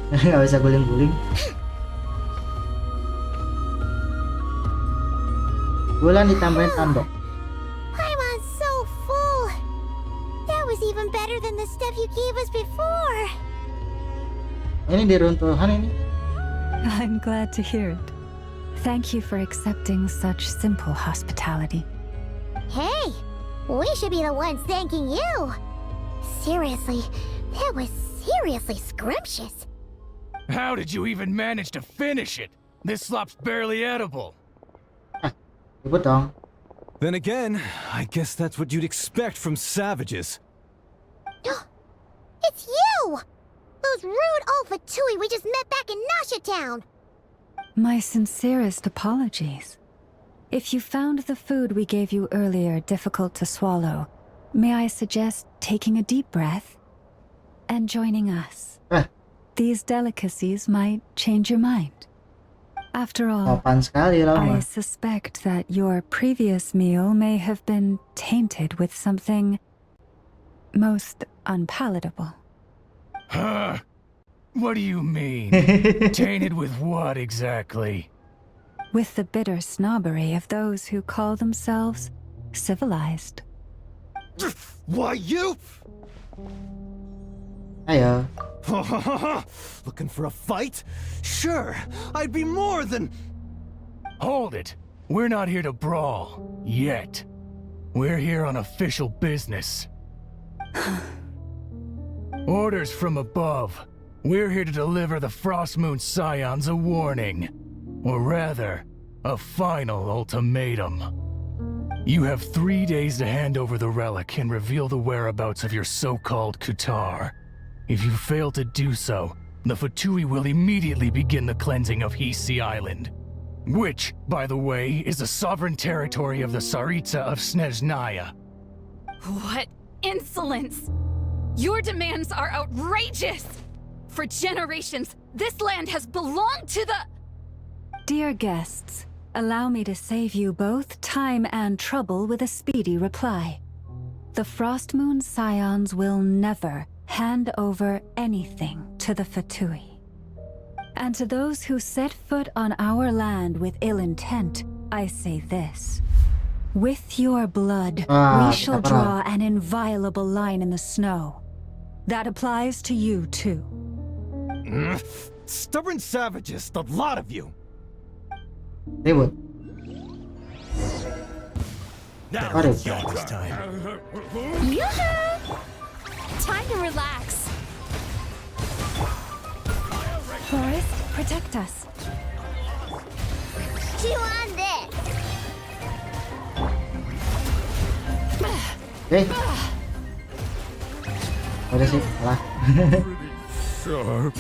A: Nggak bisa guling-guling. Bulan ditambahin tanduk.
C: Paimon's so full. That was even better than the stuff you gave us before.
A: Ini di runtuhan ini.
B: I'm glad to hear it. Thank you for accepting such simple hospitality.
C: Hey, we should be the ones thanking you. Seriously, that was seriously scrumptious.
K: How did you even manage to finish it? This slop's barely edible.
Q: Then again, I guess that's what you'd expect from savages.
C: It's you! Those rude Olfatui we just met back in Nasha Town!
B: My sincerest apologies. If you found the food we gave you earlier difficult to swallow, may I suggest taking a deep breath and joining us? These delicacies might change your mind. After all, I suspect that your previous meal may have been tainted with something most unpalatable.
K: Huh? What do you mean? Tainted with what exactly?
B: with the bitter snobbery of those who call themselves civilized.
Q: Why, you?
A: Ayo.
Q: Looking for a fight? Sure, I'd be more than...
K: Hold it. We're not here to brawl. Yet. We're here on official business. Orders from above. We're here to deliver the Frostmoon Scions a warning. Or rather, a final ultimatum. You have 3 days to hand over the relic and reveal the whereabouts of your so-called Kutar. If you fail to do so, the Fatui will immediately begin the cleansing of Hisi Island. Which, by the way, is the sovereign territory of the Tsaritsa of Snezhnaya.
R: What insolence! Your demands are outrageous! For generations, this land has belonged to the...
B: Dear guests, allow me to save you both time and trouble with a speedy reply. The Frostmoon Scions will never hand over anything to the Fatui. And to those who set foot on our land with ill intent, I say this. With your blood, we shall draw an inviolable line in the snow. That applies to you, too.
Q: Stubborn savages, the lot of you!
A: They would.
P: Now,
A: What is
P: your
Q: this
P: turn.
Q: time?
E: Yoo-hoo! Time to relax.
B: Forest, protect us.
C: Chew on this.
A: Okay. Udah sih, salah.
K: Sharp.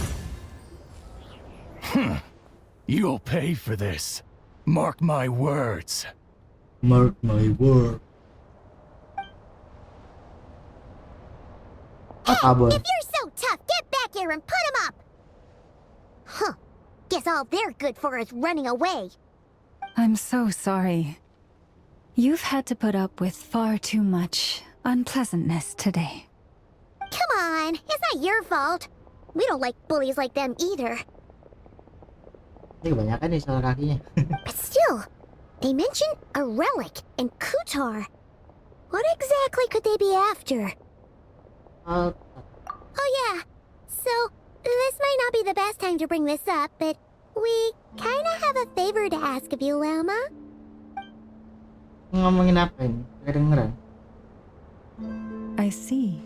K: You'll pay for this. Mark my words.
A: Mark my word. Kabur.
C: If you're so tough, get back here and put him up! Huh. Guess all they're good for is running away.
B: I'm so sorry. You've had to put up with far too much unpleasantness today.
C: Come on, it's not your fault. We don't like bullies like them either.
A: Ini kebanyakan nih soal kakinya.
C: But still, they mentioned a relic in Kutar. What exactly could they be after? Oh yeah, so this might not be the best time to bring this up, but we kinda have a favor to ask of you, Lama.
A: Ngomongin apa ini? Kedengeran.
B: I see.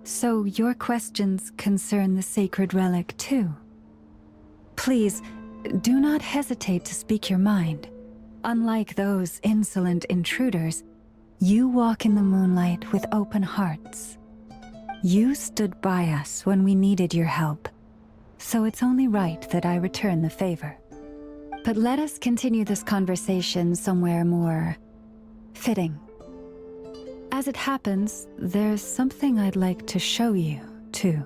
B: So your questions concern the sacred relic too. Please, do not hesitate to speak your mind. Unlike those insolent intruders, you walk in the moonlight with open hearts. You stood by us when we needed your help, so it's only right that I return the favor. But let us continue this conversation somewhere more fitting. As it happens, there's something I'd like to show you, too.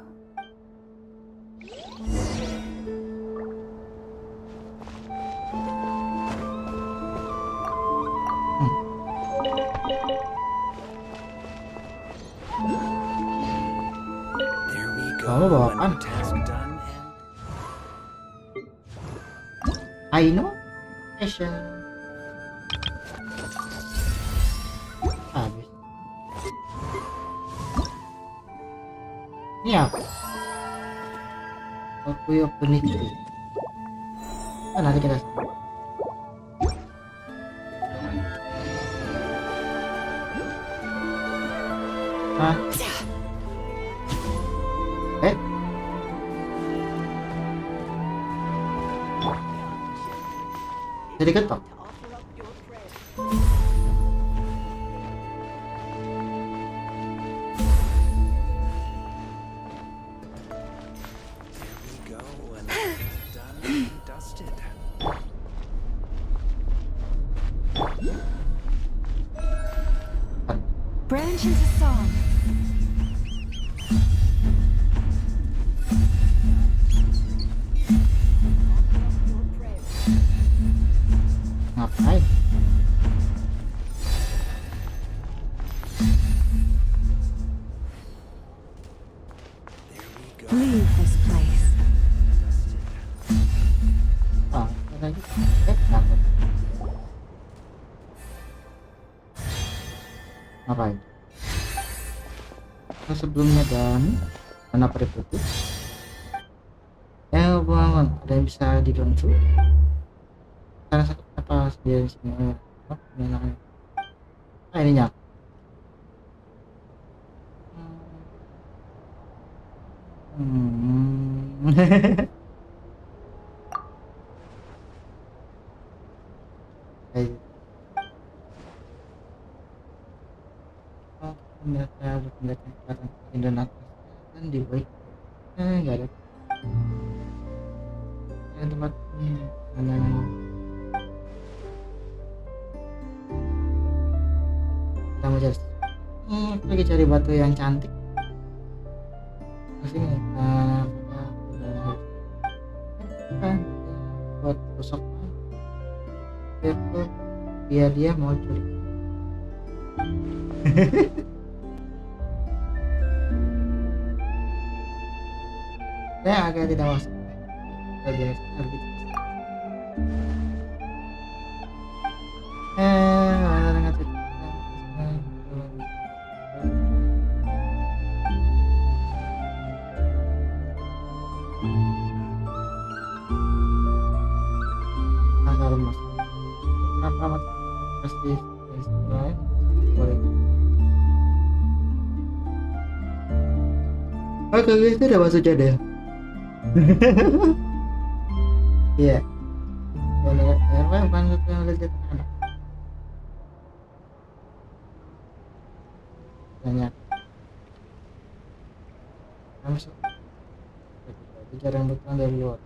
I: There we go.
A: Kamu bawa
I: One
A: apa?
I: task done
A: I know. Asian. Habis. Ini apa? Okuyo peniti. Oh, nanti kita. Hah? Jadi ketok.
B: Branch into song.
A: Ngapain?
B: Leave this place.
A: Oh, lagi. Kenapa? Ngapain? Nah, sebelumnya dan mana putus? Bangun, ada yang bisa dibantu? Salah satu apa dia di sini? Ini nyak. Indonesia kan dibuat nggak ada yang tempat mana kita mau cari lagi cari batu yang cantik masih buat rusuk itu dia mau curi. Saya agak tidak masuk bagian gitu. Kalau masuk apa pasti lain boleh. Oke guys, itu udah masuk jadi. Iya. Boleh RW bukan satu yang legit anak. Banyak. Masuk. Jarang berperan dari luar.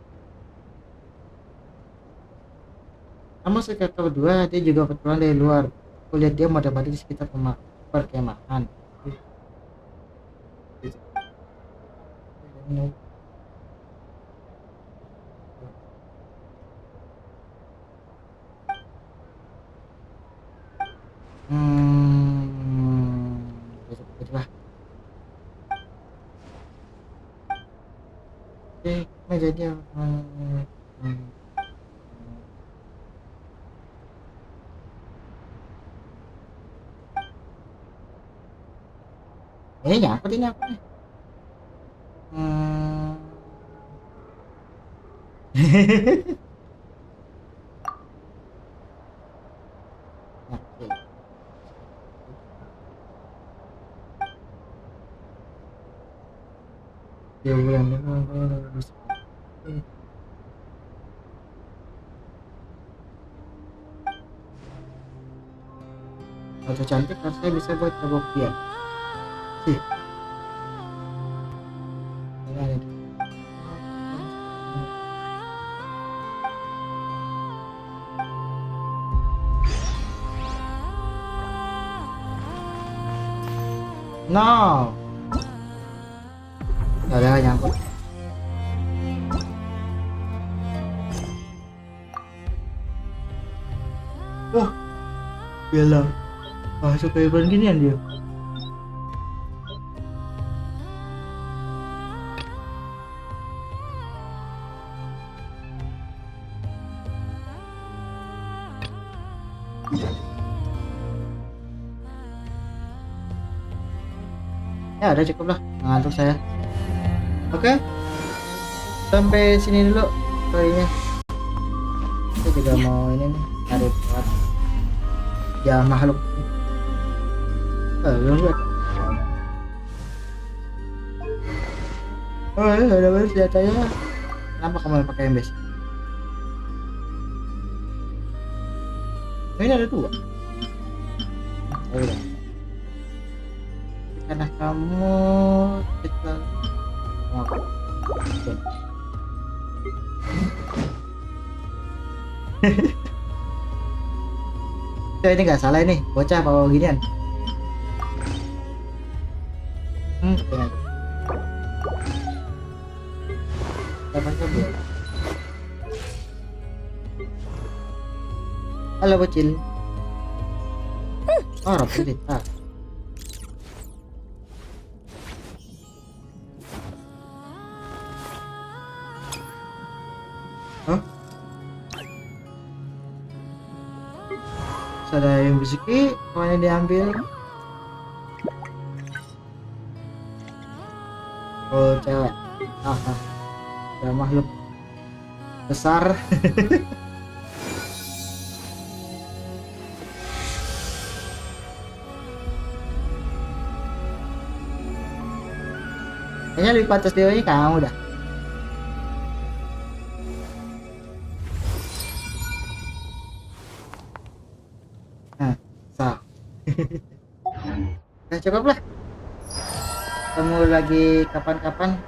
A: Sama sekitar kedua dia juga petualang dari luar. Aku lihat dia mode-mode di sekitar perkemahan. Begitulah. Oke, jadi nyangkut ini aku nih. Ya bulan foto cantik harusnya bisa buat cabok dia sih. No, nggak ada nyangkut. Wah, bilang masuk ke event ginian dia. Ya udah cukup lah, ngantuk saya. Oke, sampai sini dulu storynya. Saya juga mau ini nih cari buat ya makhluk. Lihat. Oh ya udah baru senjatanya. Kenapa kamu pakai embes? Ini ada dua. Oh, udah. Karena kamu kita apa? Ini nggak salah ini, bocah bawa ginian. Ya. Dapat coba. Halo bocil. Oh, rapid. Ada yang bersiki, makanya diambil. Oh cewek. Ya makhluk besar. Kayaknya lebih pantas dewa ini kamu dah. Nah, sah. Udah cukup lah. Ketemu lagi kapan-kapan.